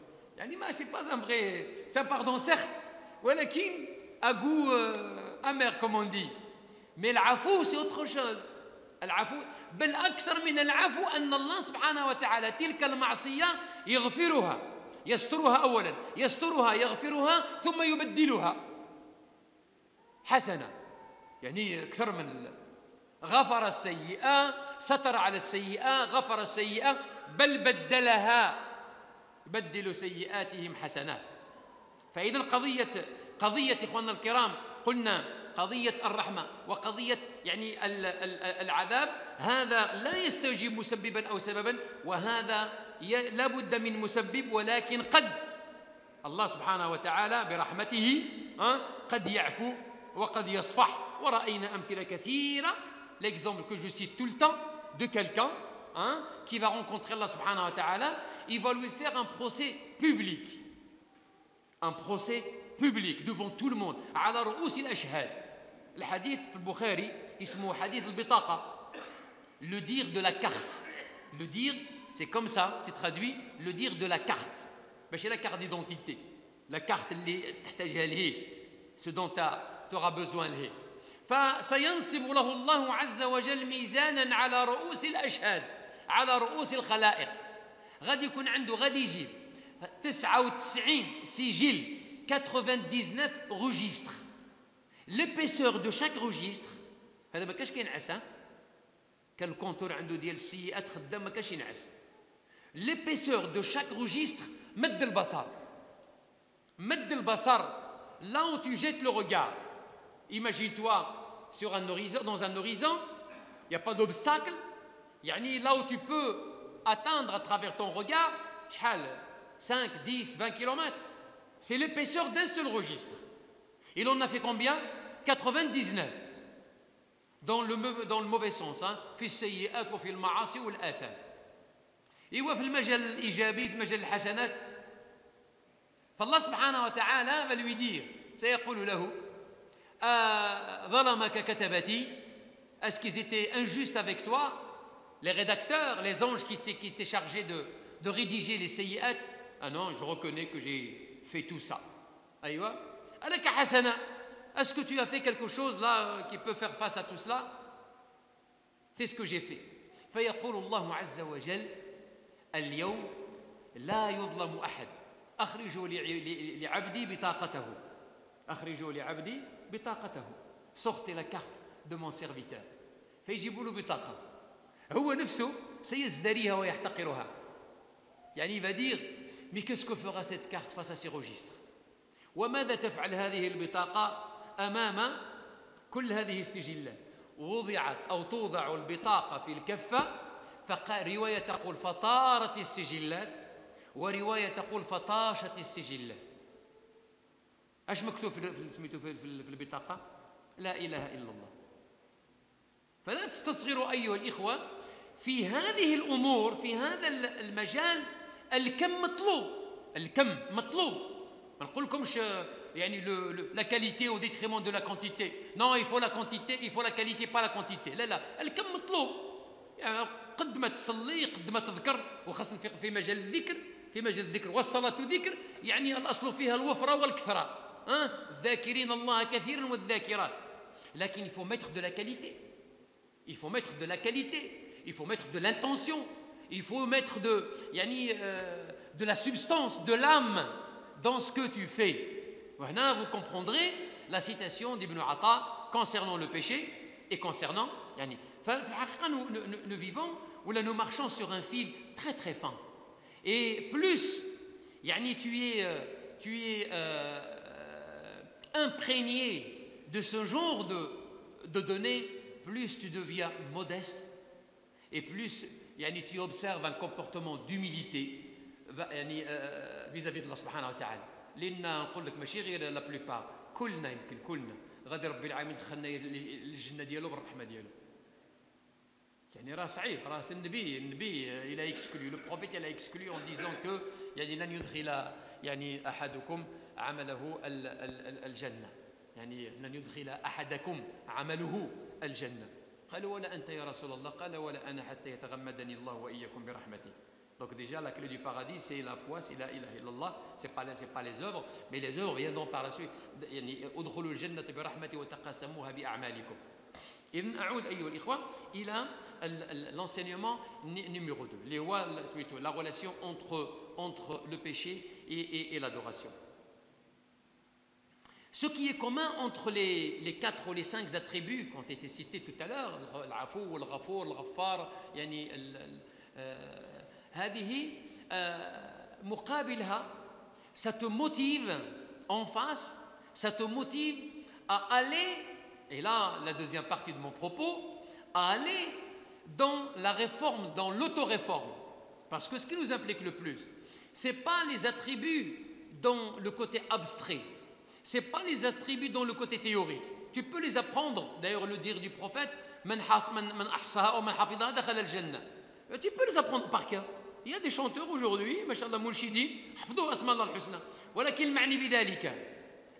C'est pas un vrai, c'est un pardon certes, ولكن à goût amer comme on dit. Mais l'afou c'est autre chose. العفو بل أكثر من العفو أن الله سبحانه وتعالى تلك المعصية يغفرها، يسترها أولا، يسترها يغفرها ثم يبدلها حسنة. يعني أكثر من غفر السيئة، ستر على السيئة، غفر السيئة، بل بدلها، بدلوا سيئاتهم حسنات. فإذا قضية إخواننا الكرام قلنا قضية الرحمة وقضية يعني العذاب، هذا لا يستوجب مسببا أو سببا، وهذا لا بد من مسبب، ولكن قد الله سبحانه وتعالى برحمته قد يعفو وقد يصفح. ورأينا أمثلة كثيرة. L'exemple que je cite tout le temps de quelqu'un qui va rencontrer Allah subhanahu wa ta'ala, il va lui faire un procès public. Un procès public devant tout le monde. على رؤوس الأشهاد. الحديث في البخاري اسمه حديث البطاقة. Le dire de la carte. Le dire, c'est comme ça, c'est traduit, le dire de la carte. ماشي la carte d'identité. La carte اللي تحتاجها لهي. Ce dont tu auras besoin لهي. فسينصب له الله عز وجل ميزانا على رؤوس الأشهاد، على رؤوس الخلائق. غادي يكون عنده، غادي يجيب 99 سجل 99 registres. L'épaisseur de chaque registre, هذا ما كاش كينعس ها، كان الكونتور عنده ديال السيئات خدام ما كاش ينعس. L'épaisseur de chaque registre, مد البصر. مد البصر, là où tu jettes le regard. Imagine-toi sur un horizon, dans un horizon, il n'y a pas d'obstacle. يعني là où tu peux atteindre à travers ton regard, شحال 5, 10, 20 km. C'est l'épaisseur d'un seul registre. Il en a fait combien? 99. Dans le mauvais sens, hein. في السيئات وفي المعاصي والآثام. إيوا في المجال الإيجابي في مجال الحسنات فالله سبحانه وتعالى va lui dire سيقول له ظلمك كتبتي. Est-ce qu'ils étaient injustes avec toi, les rédacteurs, les anges qui étaient chargés de rédiger les sayyi'at? Ah non, je reconnais que j'ai fait tout ça. Aïwa, alaka hasana. Est-ce que tu as fait quelque chose là qui peut faire face à tout cela? C'est ce que j'ai fait. فيقول الله عز وجل اليوم لا يظلم أحد أخرجوا لعبدي بطاقته أخرجوا لعبدي بطاقته. Sortez la carte de mon serviteur. فيجيبوا له بطاقة هو نفسه سيزدريها ويحتقرها. يعني il va dire mais qu'est-ce que fera cette carte face à ces registres? وماذا تفعل هذه البطاقة أمام كل هذه السجلات؟ وضعت أو توضع البطاقة في الكفة. رواية تقول فطارت السجلات ورواية تقول فطاشت السجلات. اش مكتوب في البطاقة؟ لا إله إلا الله. فلا تستصغروا أيها الإخوة في هذه الأمور، في هذا المجال الكم مطلوب. الكم مطلوب. ما نقولكمش يعني la qualité au détriment de la quantité. Non, il faut la quantité, il faut la qualité, pas la quantité. لا لا، الكم مطلوب. يعني قد ما تصلي قد ما تذكر، وخاصة في مجال الذكر، في مجال الذكر والصلاة ذكر، يعني الأصل فيها الوفرة والكثرة. الذاكرين الله كثيرا والذاكرات. لكن il faut mettre de la qualité. Il faut mettre de la qualité. Il faut mettre de l'intention. Il faut mettre de la substance, de l'âme dans ce que tu fais. Voilà, vous comprendrez la citation d'Ibn Atta concernant le péché et concernant يعني. Nous vivons ou là nous marchons sur un fil très très fin. Et plus يعني tu es imprégné de ce genre de données, plus tu deviens modeste et plus يعني tu observes un comportement d'humilité يعني vis-à-vis de Allah subhanahu wa ta'ala. لأن نقول لك ماشي غير لا بلوبار، كلنا يمكن كلنا غادي ربي العالمين دخلنا للجنة ديالو بالرحمة ديالو. يعني راه صعيب، راه النبي il a exclu, le prophète il a exclu en disant que يعني لن يدخل يعني أحدكم عمله الجنة، يعني لن يدخل أحدكم عمله الجنة. قالوا ولا أنت يا رسول الله؟ قال ولا أنا حتى يتغمدني الله وإياكم برحمته. Donc déjà la clé du paradis c'est la foi, c'est la ilaha illallah, c'est pas les œuvres, mais les œuvres viendront par la suite. يعني ادخلوا الجنة برحمتي وتقاسموها بأعمالكم. إذن أعود أيها الإخوة إلى l'enseignement numéro 2, la relation entre le péché et l'adoration. Ce qui est commun entre les 4 ou les 5 attributs qui ont été cités tout à l'heure, العفو والغفور الغفار يعني هذه مقابلها, ça te motive en face, ça te motive à aller, et là la deuxième partie de mon propos, à aller dans la réforme, dans l'auto-réforme. Parce que ce qui nous implique le plus, ce n'est pas les attributs dans le côté abstrait, ce n'est pas les attributs dans le côté théorique. Tu peux les apprendre, d'ailleurs le dire du prophète, tu peux les apprendre par cœur. Il y a des chanteurs aujourd'hui, mashallah mulshidin, حفظوا أسماء الله الحسنى، ولكن المعني بذلك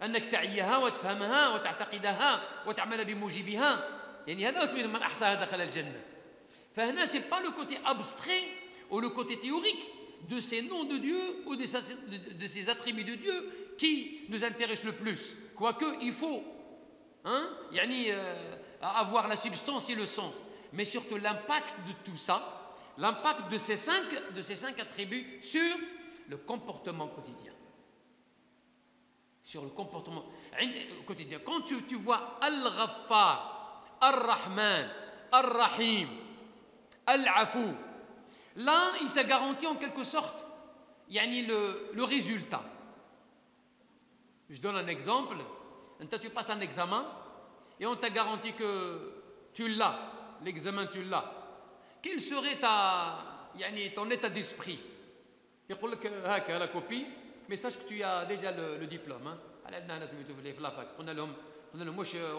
أنك تعيها وتفهمها وتعتقدها وتعمل بموجبها. يعني هذا اسمه من أحصاها دخل الجنة. فهنا c'est pas le côté abstrait ou le côté théorique de ces noms de Dieu ou de ces attributs de Dieu qui nous intéresse le plus. Quoique il faut يعني avoir la substance et le sens, mais surtout l'impact de tout ça, l'impact de ces cinq attributs sur le comportement quotidien. sur le comportement quotidien. Quand tu vois Al-Ghaffar, Ar-Rahman, Ar-Rahim, Al-Afou, là, il t'a garanti en quelque sorte le résultat. Je donne un exemple. Tu passes un examen et on t'a garanti que tu l'as, l'examen tu l'as. Quel serait ton état d'esprit? Il dit que la copie, mais sache que tu as déjà le diplôme.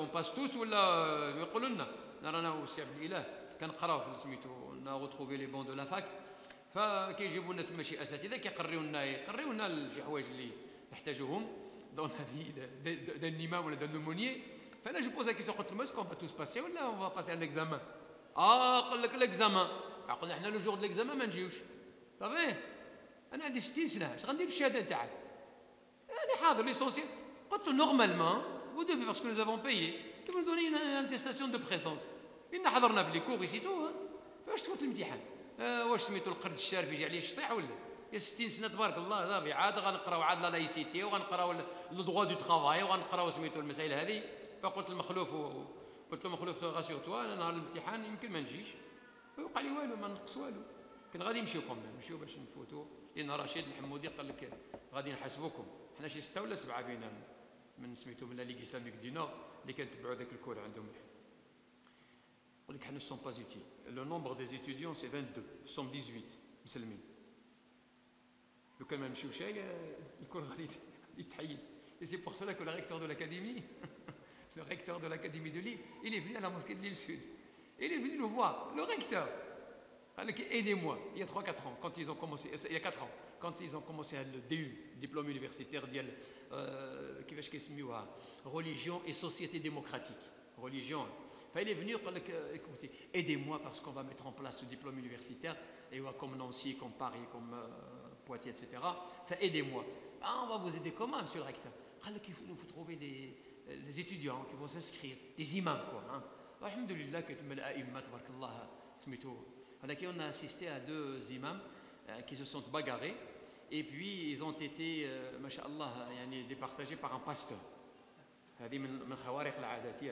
On passe tous ou là on a retrouvé les bancs de la fac. فكيجيبوا الناس ماشي اساتذه يقريونا شي حوايج اللي نحتاجوهم dans la vie d'un imam ou d'un aumônier. Là, je pose la question, est-ce qu'on va tous passer ou là on va passer un examen? قال لك l'examen. قلنا احنا le jour de l'examen ما نجيوش. صافي انا عندي 60 سنه اش غندير بالشهاده نتاعك؟ انا حاضر ليسونسيال. قلت له normalement vous devez parce que nous avons payé que vous nous donnez une attestation de présence. إن حضرنا في لي كور يسيتو باش تفوت الامتحان. واش سميتو القرد الشارف يجي عليه الشطيح ولا؟ يا 60 سنه تبارك الله صافي عاد غنقراو عاد لا لايسيتي وغنقراو لو دغوا دو ترافاي وغنقراو سميتو المسائل هذه. فقلت للمخلوف قلت له مخلوف راسيغ توا انا نهار الامتحان يمكن ما نجيش. ما وقع لي والو ما نقص والو. كان غادي نمشيو نمشيو باش نفوتوا لان رشيد الحمودي قال لك غادي نحاسبوكم. حنا شي 6 ولا 7 بينا من سميتو من لا ليغ اسلاميك دي نور اللي كنتبعوا ذاك الكور عندهم. يقول لك حنا سون با اوتيل. لو نومبر دي étudiants سي 22 سون 18 مسلمين. لو كان ما نمشيوش يكون غادي يتحيد. Et c'est pour cela que le recteur de l'académie, le recteur de l'académie de Lille, il est venu à la mosquée de Lille Sud. Il est venu nous voir, le recteur. Aidez-moi, il y a 3-4 ans, quand ils ont commencé, il y a 4 ans, quand ils ont commencé le DU, diplôme universitaire, religion et société démocratique. Religion. Enfin, il est venu, écoutez, aidez-moi parce qu'on va mettre en place ce diplôme universitaire, et comme Nancy, comme Paris, comme Poitiers, etc. Enfin, aidez-moi. On va vous aider comment, monsieur le recteur? Il faut trouver des étudiants qui vont s'inscrire, des imams, quoi. Alhamdulillah, on a assisté à 2 imams qui se sont bagarrés et puis ils ont été, masha'Allah, départagés par un pasteur. هذه من خوارق العادات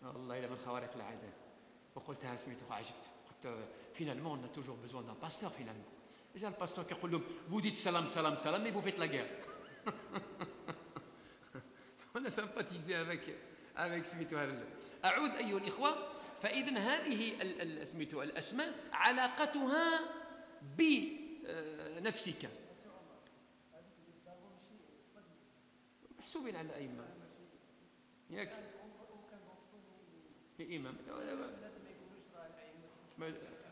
والله إلا من خوارق العادات. وقلتها سميتو عجبت. قلت finalement on a toujours besoin d'un pasteur finalement. Déjà le pasteur qui dit vous dites salam salam salam mais vous faites la guerre. On a sympathisé avec سميتو هذا. أعود أيها الإخوة. فإذن هذه سميتو الأسماء علاقتها بنفسك. محسوبين على أئمة. ياك إمام.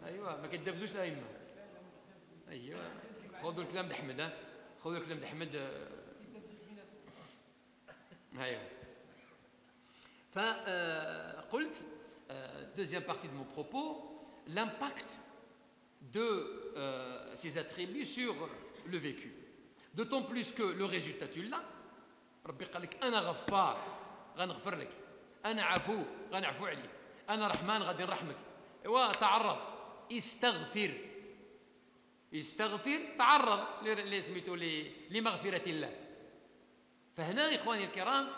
أيوة ما كتدبزوش الأئمة. أيوة خذوا الكلام د أحمد. خذوا الكلام د أحمد. أيوة. فقلت deuxième partie de mon propos, l'impact de ces attributs sur le vécu. D'autant plus que le résultat tu l'as. ربي قال لك أنا غفار غنغفر لك. أنا عفو غنعفو عليك. أنا رحمن غادي نرحمك. وتعرض استغفر تعرض لمغفرة الله. فهنا إخواني الكرام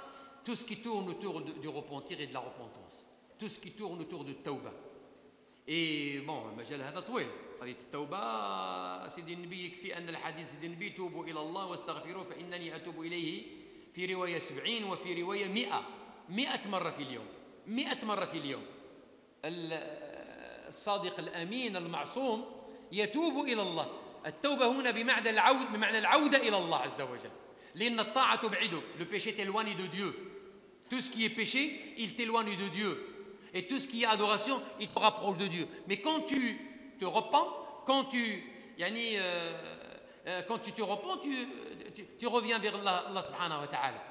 tout ce qui tourne autour du repentir et de la repentance, tout ce qui tourne autour de التوبة. Et bon, المجال هذا طويل. قضية التوبة سيدي النبي يكفي أن الحديث سيدي النبي توبوا إلى الله واستغفروه فإنني أتوب إليه في رواية 70 وفي رواية 100 مرة في اليوم. 100 مرة في اليوم. الصادق الأمين المعصوم يتوب إلى الله. التوبة هنا بمعنى العودة إلى الله عز وجل. لأن الطاعة تبعدك. Le péché t'éloigne de Dieu. Tout ce qui est péché, il t'éloigne de Dieu. Et tout ce qui est adoration, il te rapproche de Dieu. Mais quand tu te repens, quand tu te repens, tu reviens vers Allah subhanahu wa ta'ala.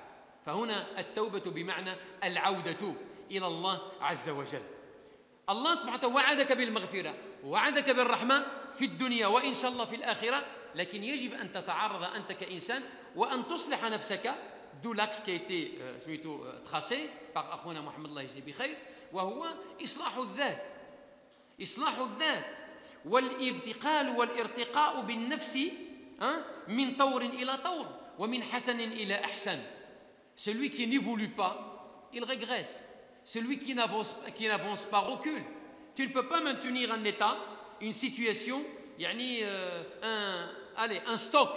فهنا التوبة بمعنى العودة إلى الله عز وجل. الله سبحانه وتعالى وعدك بالمغفرة ووعدك بالرحمة في الدنيا وإن شاء الله في الآخرة. لكن يجب أن تتعرض أنت كإنسان وأن تصلح نفسك. D'où l'axe qui a été tracé par أخونا محمد الله يجزيه بخير وهو إصلاح الذات. إصلاح الذات والارتقال والارتقاء بالنفس من طور إلى طور ومن حسن إلى أحسن. Celui qui n'évolue pas, il régresse. Celui qui n'avance pas recule. Tu ne peux pas maintenir un état, une situation, un stock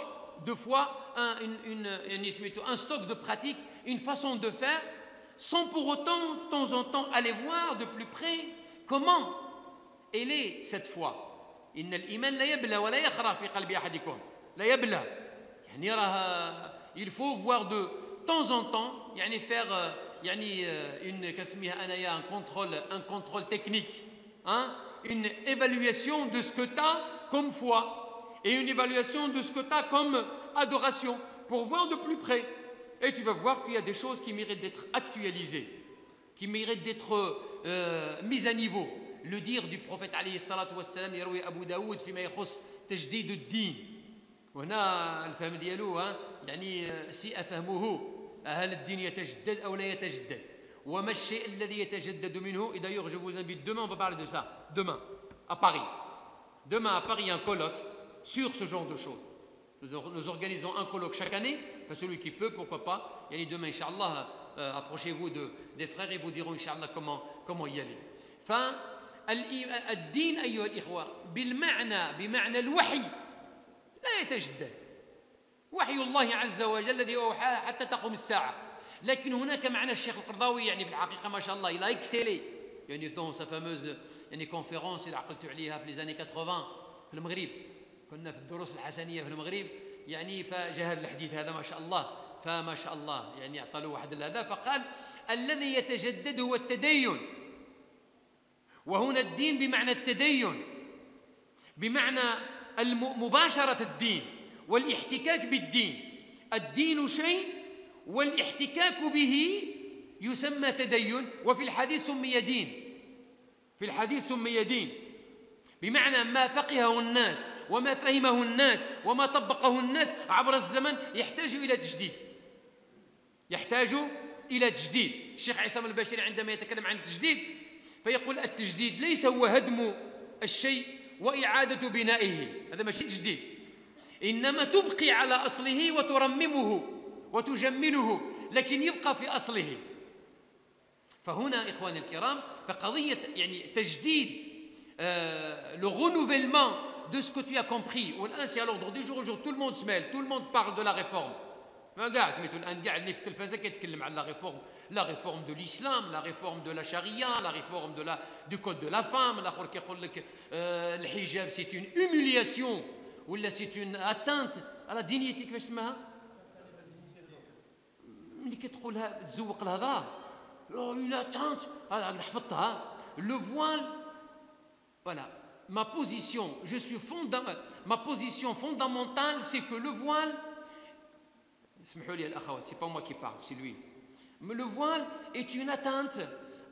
de foi, un stock de pratique, une façon de faire, sans pour autant, de temps en temps, aller voir de plus près comment elle est cette foi. إن الإيمان لا يبلى ولا يخرى في قلب أحدكم لا يبلى يعني راه il faut voir de temps en temps faire une كاسميها أنايا un contrôle technique, hein, une évaluation de ce que tu as comme foi et une évaluation de ce que tu as comme adoration pour voir de plus près. Et tu vas voir qu'il y a des choses qui méritent d'être actualisées, qui méritent d'être mises à niveau. Le dire du prophète عليه الصلاة والسلام يروي أبو داود فيما يخص تجديد الدين. وهنا الفهم ديالو سيء فهمه هل الدين يتجدد أو لا يتجدد وما الشيء الذي يتجدد منه. Et d'ailleurs je vous invite demain, on va parler de ça, demain à Paris. Demain à Paris, il y a un colloque sur ce genre de choses. Nous organisons un colloque chaque année, enfin celui qui peut, pourquoi pas. Demain, Inch'Allah, approchez-vous des frères et vous diront, Inch'Allah, comment y aller. فالدين أيها الإخوة بمعنى الوحي لا يتجدد. وحي الله عز وجل الذي أوحاه حتى تقوم الساعة. لكن هناك معنى الشيخ القرضاوي في الحقيقة ما شاء الله il a excellé dans sa fameuse conférence اللي عقلت عليها في les années 80 في المغرب. كنا في الدروس الحسنية في المغرب فجهد الحديث هذا ما شاء الله فما شاء الله أعطى له واحد هذا فقال الذي يتجدد هو التدين. وهنا الدين بمعنى التدين بمعنى مباشرة الدين والاحتكاك بالدين. الدين شيء والاحتكاك به يسمى تدين. وفي الحديث سمي دين. في الحديث سمي دين بمعنى ما فقهه الناس وما فهمه الناس وما طبقه الناس عبر الزمن يحتاج إلى تجديد. يحتاج إلى تجديد. الشيخ عصام البشري عندما يتكلم عن التجديد فيقول التجديد ليس هو هدم الشيء وإعادة بنائه، هذا ماشي تجديد، إنما تبقي على أصله وترممه وتجمله لكن يبقى في أصله. فهنا إخواني الكرام فقضية تجديد le renouvellement de ce que tu as compris. والآن c'est à l'ordre du jour. Tout le monde se mêle, tout le monde parle de la réforme. كاع سميتو الآن كاع اللي في التلفازة كيتكلم على la réforme de l'islam, la réforme de la charia, la réforme du code de la femme. الآخر كيقول لك الحجاب c'est une humiliation ولا c'est une atteinte à la dignité. كيفاش اسمها؟ ملي كتقولها تزوق الهضره une atteinte هذا حفظتها. Le voile, voilà, ma position fondamentale c'est que le voile, اسمحوا لي الأخوات, c'est pas moi qui parle, c'est lui. Mais le voile est une atteinte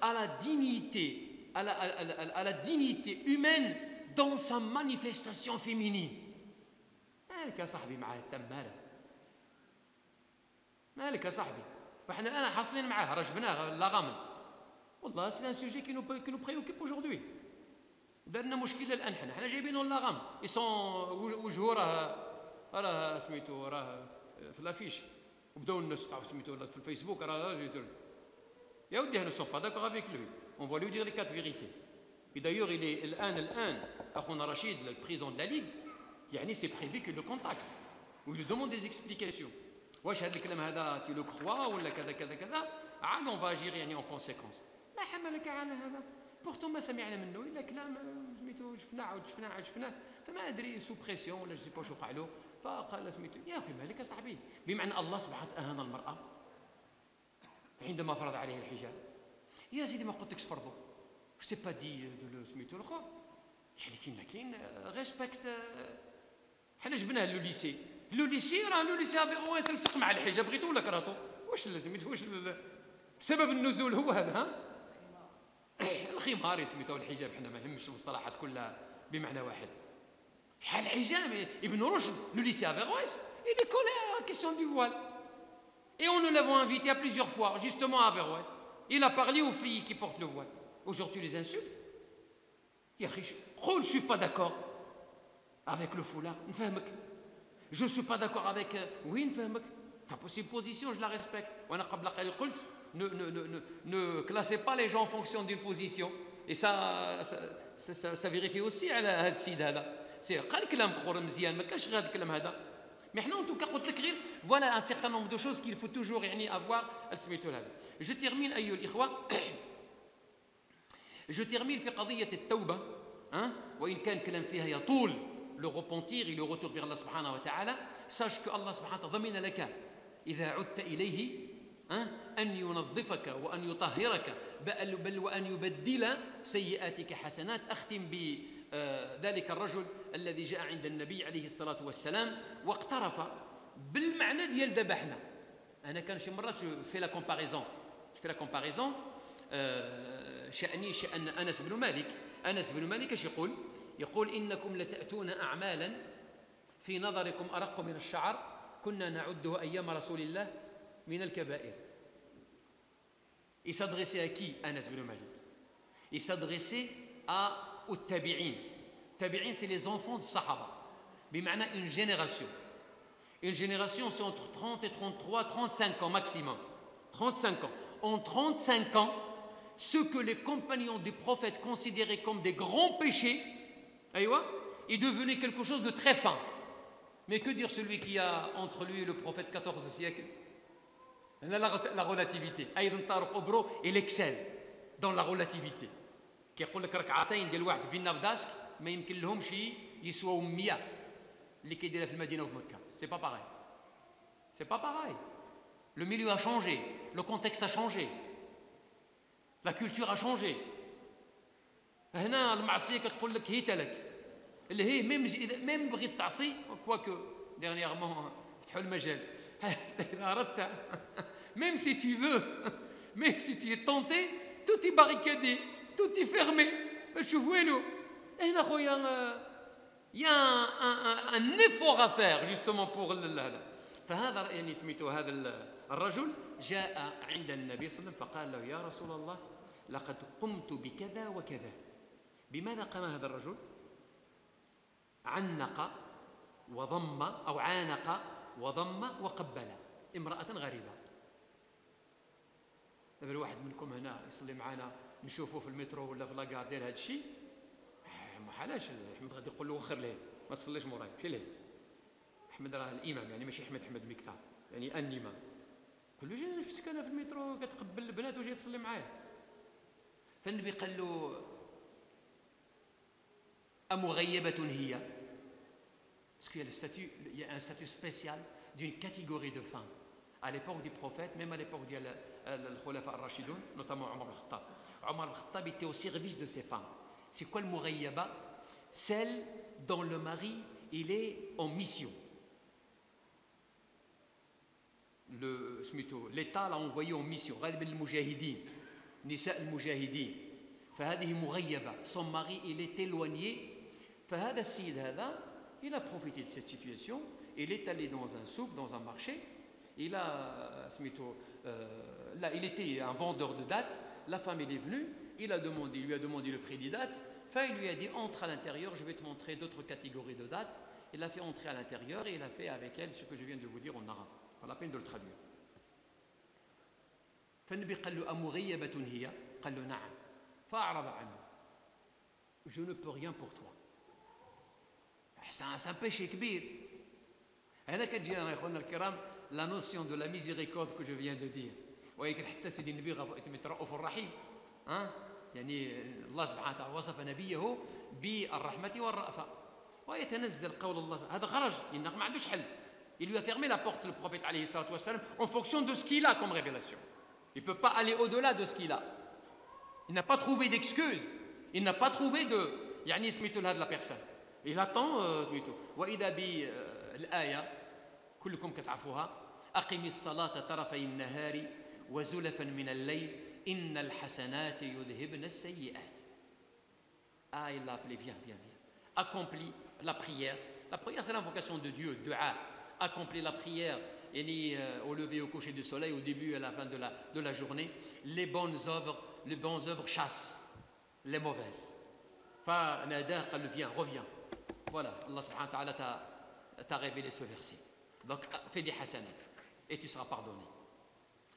à la dignité, à la dignité humaine dans sa manifestation féminine. مالك يا صاحبي معاه التم مالك يا صاحبي؟ أنا حاصلين معاه رجبناه لا غامض. والله c'est un sujet qui nous préoccupe aujourd'hui. درنا مشكلة الآن حنا جايبينه لا غامض. ils sont وجهه راه سميتو راه في الافيش وبداو الناس تعرف سميتو في الفيسبوك راه يا ودي ne sont pas d'accord avec lui. On va lui dire les quatre vérités. Et d'ailleurs il est الآن أخونا رشيد le président de la Ligue c'est prévu qu'il le contacte ou il lui demande des explications. واش هذا الكلام هذا tu le crois ولا كذا كذا كذا عاد on va agir en conséquence. ما حملك على هذا؟ pourtant ما سمعنا منه الا كلام سميتو شفناه فما ادري سو بريسيون ولا جو سي با شو وقع له فقال سميتو يا اخي مالك يا صاحبي. بمعنى الله سبحانه اهان المراه عندما فرض عليه الحجاب. يا سيدي ما قلتلكش فرضه je t'ai pas dit de سميتو الاخر كاين ريسبكت. حنا جبناه لو ليسي راه لو ليسي هو يلصق مع الحجاب بغيتو ولا كرهتو. واش سبب النزول هو هذا ها الخمار سميتو الحجاب. حنا ما يهمش المصطلحات كلها بمعنى واحد. حال الحجاب ابن رشد le lycée Averroès il est collé à la question du voile et on nous l'avons invité à plusieurs fois justement à Averroès. Il a parlé aux filles qui portent le voile. Aujourd'hui les insultes. يا اخي je suis pas d'accord avec le foulard نفهمك. Je ne suis pas d'accord avec oui نفهمك. C'est une position, je la respecte. Ne classez pas les gens en fonction d'une position. Et ça vérifie aussi على هذا السيد هذا. قال كلام اخر مزيان ما كانش غير هذا الكلام هذا. Mais حنا en tout cas قلت لك غير voilà un certain nombre de choses qu'il faut toujours يعني avoir سميتو هذا. Je termine أيها الإخوة. Je termine في قضية التوبة. وإن كان كلام فيها يطول le repentir et le retour vers Allah subhanahu wa ta'ala. Sache que Allah subhanahu wa ta'ala ضمن لك إذا عدت إليه أن ينظفك وأن يطهرك بل وأن يبدل سيئاتك حسنات. أختم بذلك الرجل الذي جاء عند النبي عليه الصلاة والسلام واقترف بالمعنى ديال دابا حنا. أنا كان شي مرات في لا كومباريزون شأني شأن أنس بن مالك اش يقول إنكم لتأتون أعمالا في نظركم أرق من الشعر كنا نعده أيام رسول الله من الكبائر. Il s'adressait à qui, Anas bin Malik? Il s'adressait aux tabi'in. Tabi'in, c'est les enfants de Sahaba. Bima'na une génération. Une génération, c'est entre 30 et 33, 35 ans maximum. 35 ans. En 35 ans, ce que les compagnons du prophète considéraient comme des grands péchés, est devenu quelque chose de très fin. Mais que dire celui qui a entre lui et le prophète 14 siècles? La relativité. أيضا طارق أوبرو il excelle dans la relativité. كيقول لك ركعتين ديال واحد في النافداسك ما يمكن لهمش يسواو 100 اللي كيديرها في المدينة وفي مكة. C'est pas pareil. C'est pas pareil. Le milieu a changé, le contexte a changé, la culture a changé. هنا المعصية كتقول لك هيت لك. اللي هي ميم بغيت تعصي كواكو dernièrement فتحوا المجال. إذا أردت même si tu veux, même si tu es tenté, tout est barricadé, tout est fermé. Il y a un effort à faire justement pour هذا. فهذا يعني سميته هذا الرجل جاء عند النبي صلى الله عليه وسلم فقال له يا رسول الله لقد قمت بكذا وكذا. بماذا قام هذا الرجل؟ عنق وضم أو عانق وضم وقبل امرأة غريبة. دابا الواحد منكم هنا يصلي معنا نشوفوه في المترو ولا في لاكار دير هذا الشيء ما حلاش. احمد غادي يقول له وخر ليه ما تصليش موراي مشي ليه. احمد راه الامام يعني ماشي احمد مكتار يعني الامام. قال له جا شفتك انا في المترو كتقبل البنات وجاي تصلي معايا. فالنبي قال له أمغيبة هي؟ Parce qu'il y a un statut spécial d'une catégorie de femmes. À l'époque du prophète, même à l'époque du Khulafa al-Rashidoun, notamment Omar al-Khattab. Omar al-Khattab était au service de ces femmes. C'est quoi le Mughayyaba? Celle dont le mari, il est en mission. L'État l'a envoyé en mission. غالبا المجاهدين نساء المجاهدين. فهذه مغيبة. Son mari, il est éloigné. فهذا السيد هذا il a profité de cette situation, il est allé dans un souk, dans un marché, il était un vendeur de dattes, la femme elle est venue, il lui a demandé le prix des dattes, il lui a dit entre à l'intérieur, je vais te montrer d'autres catégories de dattes. Il l'a fait entrer à l'intérieur et il a fait avec elle ce que je viens de vous dire en arabe, pas la peine de le traduire. فالنبي قال له أمغيبة هي؟ قال له نعم. فأعرض عنه. Je ne peux rien pour toi. C'est un péché كبير. هنا كتجي يا اخواننا الكرام la notion de la miséricorde que je viens de dire. ولكن حتى سيدي النبي رؤوف رحيم. يعني الله سبحانه وتعالى وصف نبيه بالرحمة والرأفة. ويتنزل قول الله هذا خرج إنه ما عندوش حل. Il lui a fermé la porte, le prophète alayhi salatu wassalam, en fonction de ce qu'il a comme révélation. Il ne peut pas aller au-delà de ce qu'il a. Il n'a pas trouvé d'excuse. Il n'a pas trouvé de يعني سميتو لهذه la personne. Il attend سميتو. وإذا بالآية كلكم كتعرفوها أقم الصلاة طرفي النهار وزلفا من الليل إن الحسنات يذهبن السيئات. Il l'a appelé, viens. Accomplis la prière. La prière, c'est l'invocation de Dieu, dua. Accomplis la prière au lever et au coucher du soleil, au début et à la fin de la journée. Les bonnes œuvres chassent les mauvaises. فناداه قال له viens, reviens. Voilà, Allah subhanahu wa ta'ala t'a révélé ce verset. Donc, fais des hasanat. et tu seras pardonné.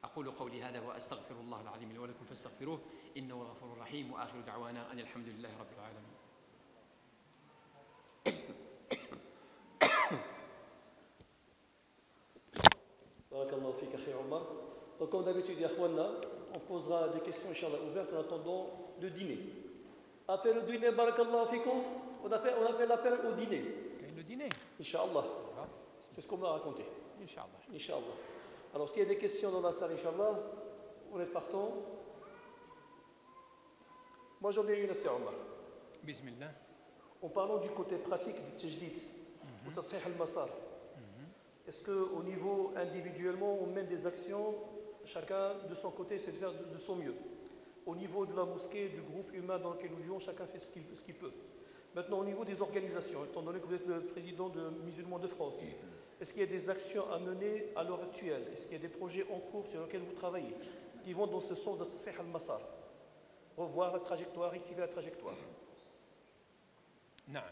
أقول قولي هذا وأستغفر الله العظيم لي ولكم فاستغفروه إنه غفور رحيم وآخر دعوانا أن الحمد لله رب العالمين. Barakallahu fik, akhi Omar. Donc, comme d'habitude, on posera des questions, Inch'Allah, ouvertes en attendant le dîner. Appel au dîner, Barakallahu fikum. On a fait l'appel au dîner. Le dîner. Inch'Allah. C'est ce qu'on m'a raconté. Inch'Allah. Inch'Allah. Alors, s'il y a des questions dans la salle, Inch'Allah, on est partant. Moi, j'en ai une assez, Omar. Bismillah. En parlant du côté pratique du tajdid, ou tasrih al-masar, est-ce qu'au niveau individuellement, on mène des actions, chacun de son côté essaie de faire de son mieux. Au niveau de la mosquée, du groupe humain dans lequel nous vivons, chacun fait ce qu'il peut. Maintenant, au niveau des organisations, étant donné que vous êtes le président de Musulmans de France, est-ce qu'il y a des actions à mener à l'heure actuelle? Est-ce qu'il y a des projets en cours sur lesquels vous travaillez qui vont dans ce sens de tasrih al-masar? Revoir la trajectoire, rectifier la trajectoire. Non.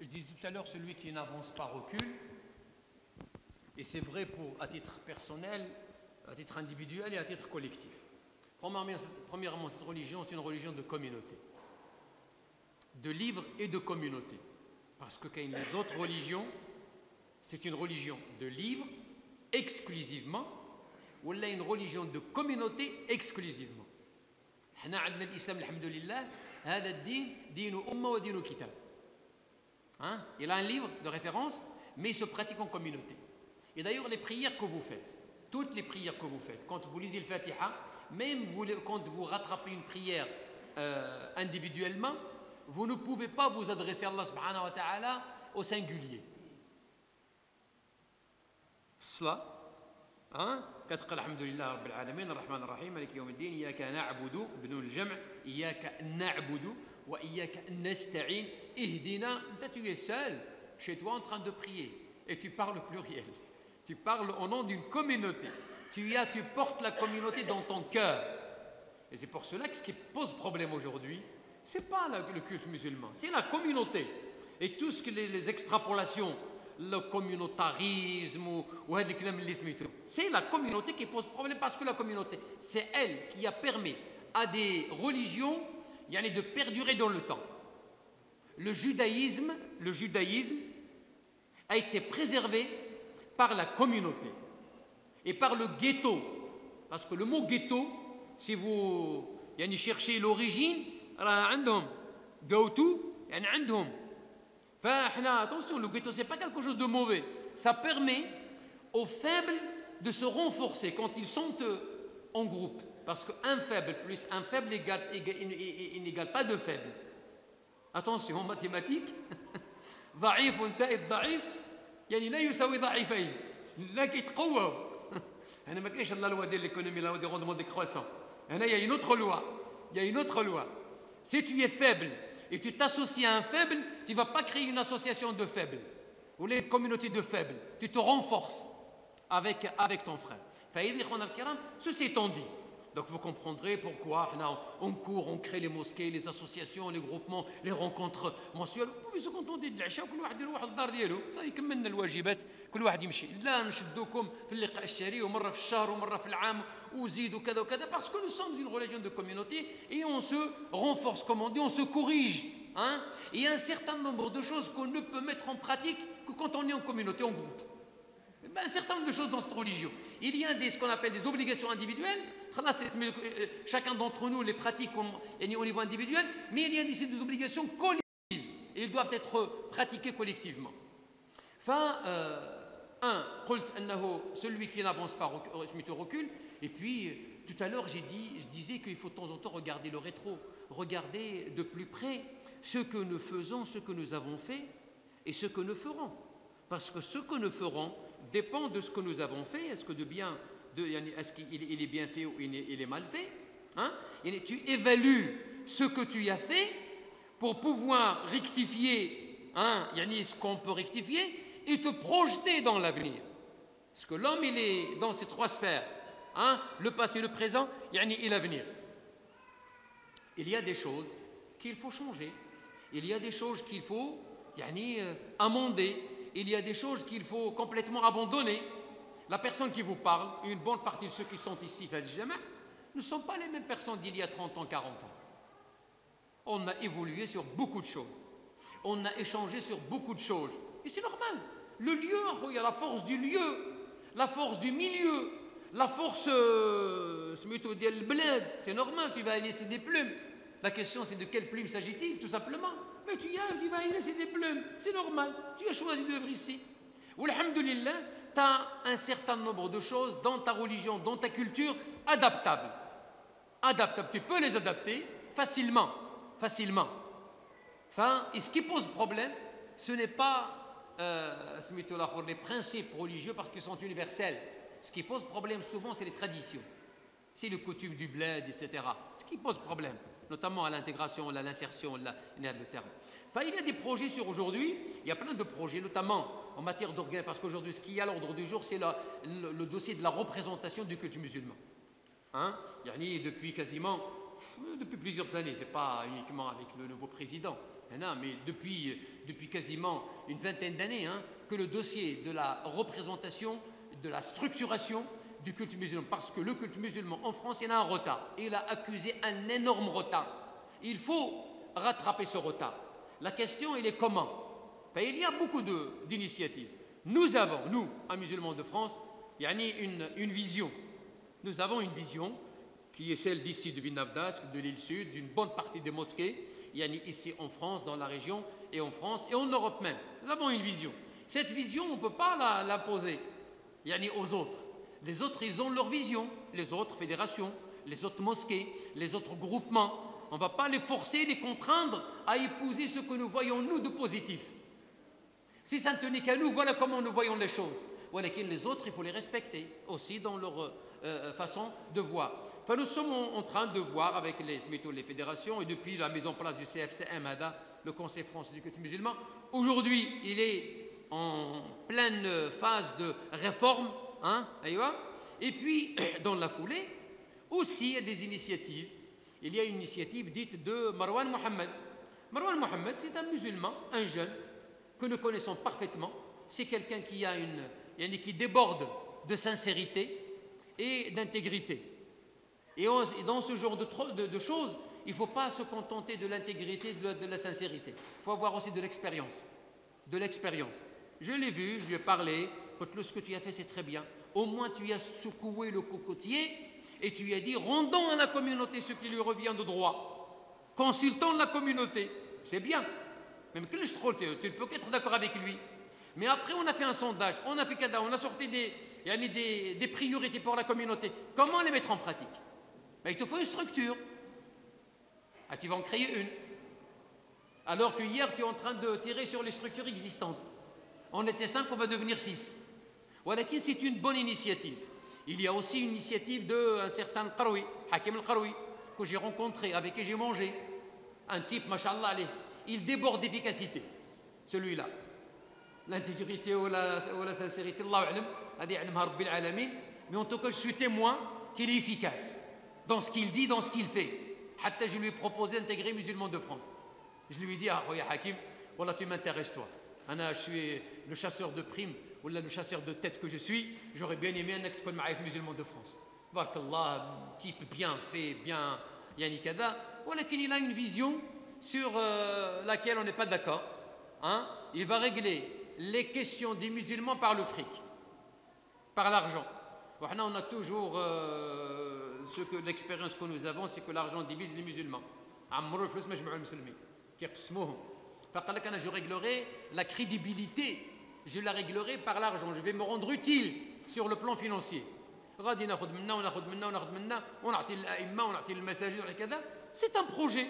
Je disais tout à l'heure, celui qui n'avance pas recule. Et c'est vrai à titre personnel, à titre individuel et à titre collectif. Premièrement, cette religion, c'est une religion de communauté. De livre et de communauté. Parce que quand les autres religions, c'est une religion de livre exclusivement, ou là une religion de communauté exclusivement. Nous avons l'islam, alhamdoulilah, هذا الدين دين أمة ودين كتاب. Il a un livre de référence, mais il se pratique en communauté. Et d'ailleurs, les prières que vous faites, toutes les prières que vous faites, quand vous lisez le Fatiha, même quand vous rattrapez une prière individuellement, vous ne pouvez pas vous adresser à Allah subhanahu wa ta'ala au singulier. Cela, كتقل الحمد لله رب العالمين الرحمن الرحيم مالك يوم الدين إياك نعبد بدون الجمع إياك نعبد وإياك نستعين اهدنا. Tu es seul chez toi en train de prier et tu parles pluriel. Tu parles au nom d'une communauté. Tu portes la communauté dans ton cœur. Et c'est pour cela que ce qui pose problème aujourd'hui, ce n'est pas le culte musulman, c'est la communauté. Et tout ce que les extrapolations, le communautarisme, c'est la communauté qui pose problème parce que la communauté, c'est elle qui a permis à des religions de perdurer dans le temps. Le judaïsme a été préservé par la communauté et par le ghetto. Parce que le mot ghetto, si vous cherchez l'origine, attention, le ghetto, ce n'est pas quelque chose de mauvais. Ça permet aux faibles de se renforcer quand ils sont en groupe. Parce qu'un faible plus un faible n'égale pas de faible. Attention, en mathématiques, ضعيف زائد ضعيف لا يساوي ضعيفين. لا كيتقواو. أنا ما كاينش لا loi de l'économie, la loi du rendement décroissant. Il y a une autre loi. Si tu es faible et tu t'associes à un faible, tu ne vas pas créer une association de faibles ou les communautés de faibles. Tu te renforces avec ton frère. Ceci étant dit, donc vous comprendrez pourquoi on court, on crée les mosquées, les associations, les groupements, les rencontres mensuelles. Vous pouvez se contenter de العشاء وكل واحد يروح للدار ديالو صافي كملنا الواجبات كل واحد يمشي. لا نشدوكم في اللقاء الشهري ومره في الشهر ومره في العام وزيدوا كذا وكذا parce que nous sommes une religion de communauté et on se renforce, comme on dit, on se corrige. Il y a un certain nombre de choses qu'on ne peut mettre en pratique que quand on est en communauté, en groupe. Un certain nombre de choses dans cette religion. Il y a ce qu'on appelle des obligations individuelles. Chacun d'entre nous les pratique au niveau individuel, mais il y a des obligations collectives et ils doivent être pratiquées collectivement. Celui qui n'avance pas recule. Et puis, tout à l'heure, je disais qu'il faut de temps en temps regarder le rétro, regarder de plus près ce que nous faisons, ce que nous avons fait et ce que nous ferons. Parce que ce que nous ferons dépend de ce que nous avons fait. Est-ce qu'il est bien fait ou il est mal fait? Tu évalues ce que tu as fait pour pouvoir rectifier ce qu'on peut rectifier et te projeter dans l'avenir. Parce que l'homme, il est dans ces trois sphères, le passé, le présent et l'avenir. Il y a des choses qu'il faut changer. Il y a des choses qu'il faut amender. Il y a des choses qu'il faut complètement abandonner. La personne qui vous parle, et une bonne partie de ceux qui sont ici, ne sont pas les mêmes personnes d'il y a 30 ans, 40 ans. On a évolué sur beaucoup de choses. On a échangé sur beaucoup de choses. Et c'est normal. Le lieu, il y a la force du lieu, la force du milieu, la force, c'est normal, tu vas y laisser des plumes. La question, c'est de quelles plumes s'agit-il, tout simplement. Mais tu vas y laisser des plumes, c'est normal. Tu as choisi de vivre ici. Ou alhamdoulilah, tu as un certain nombre de choses dans ta religion, dans ta culture, adaptables. Adaptables, tu peux les adapter facilement. Facilement. Enfin, et ce qui pose problème, ce n'est pas les principes religieux parce qu'ils sont universels. Ce qui pose problème souvent, c'est les traditions. C'est les coutumes du bled, etc. Ce qui pose problème, notamment à l'intégration, à l'insertion, le terme. Enfin, il y a des projets sur aujourd'hui, il y a plein de projets, notamment en matière d'organes, parce qu'aujourd'hui, ce qui est à l'ordre du jour, c'est le dossier de la représentation du culte musulman. Hein? Depuis plusieurs années, ce n'est pas uniquement avec le nouveau président, mais depuis quasiment une vingtaine d'années, que le dossier de la représentation, de la structuration du culte musulman, parce que le culte musulman en France, il a un retard. Il a accusé un énorme retard. Il faut rattraper ce retard. La question, elle est comment? Il y a beaucoup d'initiatives. Nous avons, nous, un musulman de France, une vision. Nous avons une vision qui est celle d'ici, de Villeneuve-d'Ascq, de l'île Sud, d'une bonne partie des mosquées, ici en France, dans la région, et en France, et en Europe même. Nous avons une vision. Cette vision, on ne peut pas l'imposer aux autres. Les autres, ils ont leur vision. Les autres fédérations, les autres mosquées, les autres groupements. On ne va pas les forcer, les contraindre à épouser ce que nous voyons, nous, de positif. Si ça ne tenait qu'à nous, voilà comment nous voyons les choses. Voilà que les autres, il faut les respecter aussi dans leur façon de voir. Enfin, nous sommes en train de voir avec les fédérations et depuis la mise en place du CFCM, le Conseil français du culte musulman, aujourd'hui, il est en pleine phase de réforme, et puis, dans la foulée, aussi, il y a des initiatives. Il y a une initiative dite de Marwan Mohammed. Marwan Mohammed, c'est un musulman, un jeune, que nous connaissons parfaitement. C'est quelqu'un qui déborde de sincérité et d'intégrité. Et dans ce genre de choses, il ne faut pas se contenter de l'intégrité, de la sincérité. Il faut avoir aussi de l'expérience. De l'expérience. Je l'ai vu, je lui ai parlé. Ce que tu as fait, c'est très bien. Au moins, tu as secoué le cocotier et tu lui as dit, rendons à la communauté ce qui lui revient de droit. Consultons la communauté. C'est bien. Même que tu ne peux qu'être d'accord avec lui. Mais après, on a fait un sondage, on a fait cada, on a sorti des priorités pour la communauté. Comment les mettre en pratique? Il te faut une structure. Tu vas en créer une. Alors que hier, tu es en train de tirer sur les structures existantes. On était 5, on va devenir 6. Voilà, c'est une bonne initiative. Il y a aussi une initiative d'un certain Qaroui, Hakim al-Qaroui, que j'ai rencontré, avec qui j'ai mangé. Un type, mashallah, il déborde d'efficacité, celui-là. L'intégrité ou la sincérité, mais en tout cas, je suis témoin qu'il est efficace dans ce qu'il dit, dans ce qu'il fait. Je lui ai proposé d'intégrer Musulmans de France. Je lui ai dit, Hakim, voilà, tu m'intéresses, toi. Je suis le chasseur de primes, ou le chasseur de tête que je suis, j'aurais bien aimé un acte comme Maïf Musulman de France. Barakallah, un type bien fait, bien yanikada. Voilà qu'il a une vision sur laquelle on n'est pas d'accord. Il va régler les questions des musulmans par le fric, par l'argent. On a toujours l'expérience que nous avons, c'est que l'argent divise les musulmans. Je réglerai la crédibilité, je la réglerai par l'argent, je vais me rendre utile sur le plan financier. C'est un projet.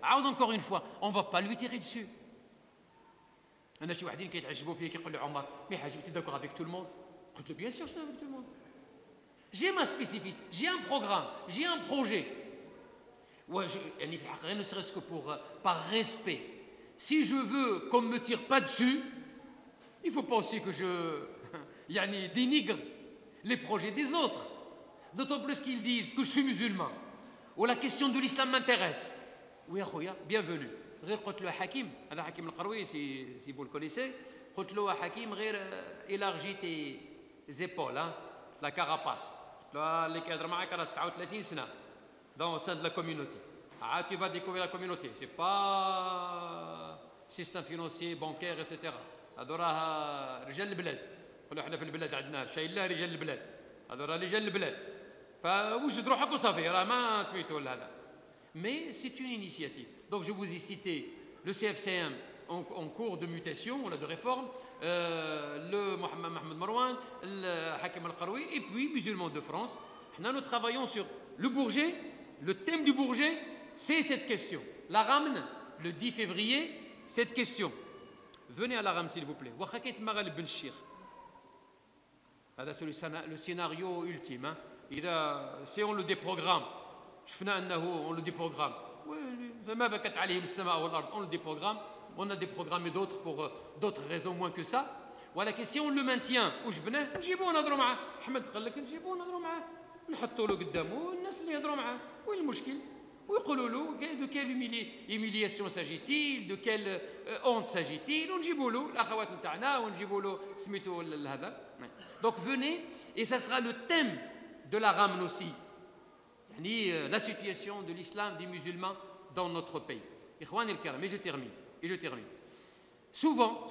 Encore une fois, on ne va pas lui tirer dessus. Mais tu es d'accord avec tout le monde? Bien sûr, je suis avec tout le monde. J'ai ma spécificité, j'ai un programme, j'ai un projet. Ne serait-ce que par respect. Si je veux qu'on ne me tire pas dessus, il ne faut pas aussi que je dénigre les projets des autres. D'autant plus qu'ils disent que je suis musulman. Ou la question de l'islam m'intéresse. Oui, bienvenue. Hakim al-Qaroui, si vous le connaissez, Hakim, élargis épaules, hein, la carapace. Les cadres معاك راه 39 سنة dans au sein de la communauté. Ah, tu vas découvrir la communauté. C'est pas système financier, bancaire, etc. هذو راه رجال البلاد. نقولوا احنا في البلاد عندنا شايل له رجال البلاد. هذو راه رجال البلاد. فوجد روحك وصافي راه ما سميتو ولا هذا. Mais c'est une initiative. Donc je vous ai cité le CFCM en cours de mutation, ou de réforme, le Mohamed Marouane, le Hakim Al-Qaroui, et puis musulmans de France. Nous travaillons sur le Bourget. Le thème du Bourget, c'est cette question. La Ramne, le 10 février, cette question. Venez à la Ramne, s'il vous plaît. C'est le scénario ultime. Hein. Si on le déprogramme, on le déprogramme. On le déprogramme. On a déprogrammé d'autres pour d'autres raisons moins que ça. Voilà, question, on le maintient. وجبناه نجيبوه نهضروا معاه. أحمد قال لك نجيبوه نهضروا معاه. نحطوا له قدامه الناس اللي يهضروا معاه. وين المشكل؟ ويقولوا له de quelle humiliation s'agit-il, de quelle honte s'agit-il, ونجيبوا له الأخوات نتاعنا ونجيبوا له سميتو هذا. Donc venez et ça sera le thème de la Ramne aussi. يعني la situation de l'islam, des musulmans dans notre pays. إخواني الكرام, et je termine. Souvent,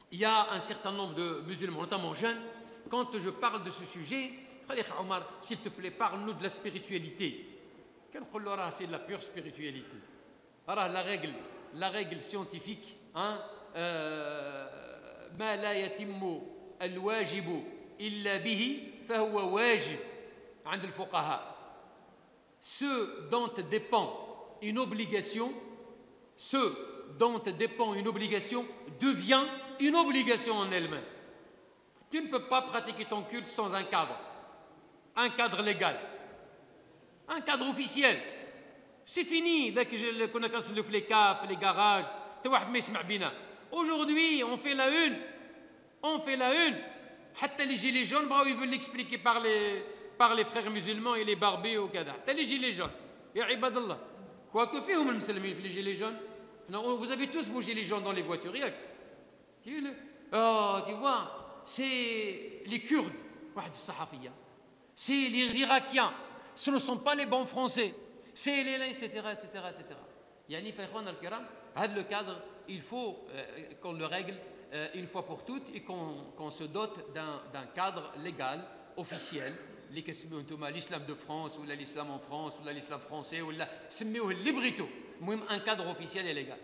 il y a un certain nombre de musulmans, notamment jeunes, quand je parle de ce sujet, Omar, s'il te plaît, parle-nous de la spiritualité. C'est de la pure spiritualité. Alors, la règle scientifique, hein, ما لا يتم الواجب إلا به فهو واجب عند الفقهاء. Ce dont dépend une obligation devient une obligation en elle-même. Tu ne peux pas pratiquer ton culte sans un cadre légal, un cadre officiel. C'est fini. Les cafes, les garages. Aujourd'hui, on fait la une. Hatta les gilets jaunes, ils veulent l'expliquer par les frères musulmans et les barbés au Qatar. Hatta les gilets jaunes. Ya ibadallah. Quoique fait les gilets jaunes. Vous avez tous vos gilets jaunes dans les voitures. Oh, tu vois, c'est les Kurdes. C'est les Irakiens. Ce ne sont pas les bons Français. C'est les... etc. Yani, le cadre, il faut qu'on le règle une fois pour toutes et qu'on se dote d'un cadre légal, officiel. L'islam de France, ou l'islam en France, ou l'islam français, ou un cadre officiel et légal.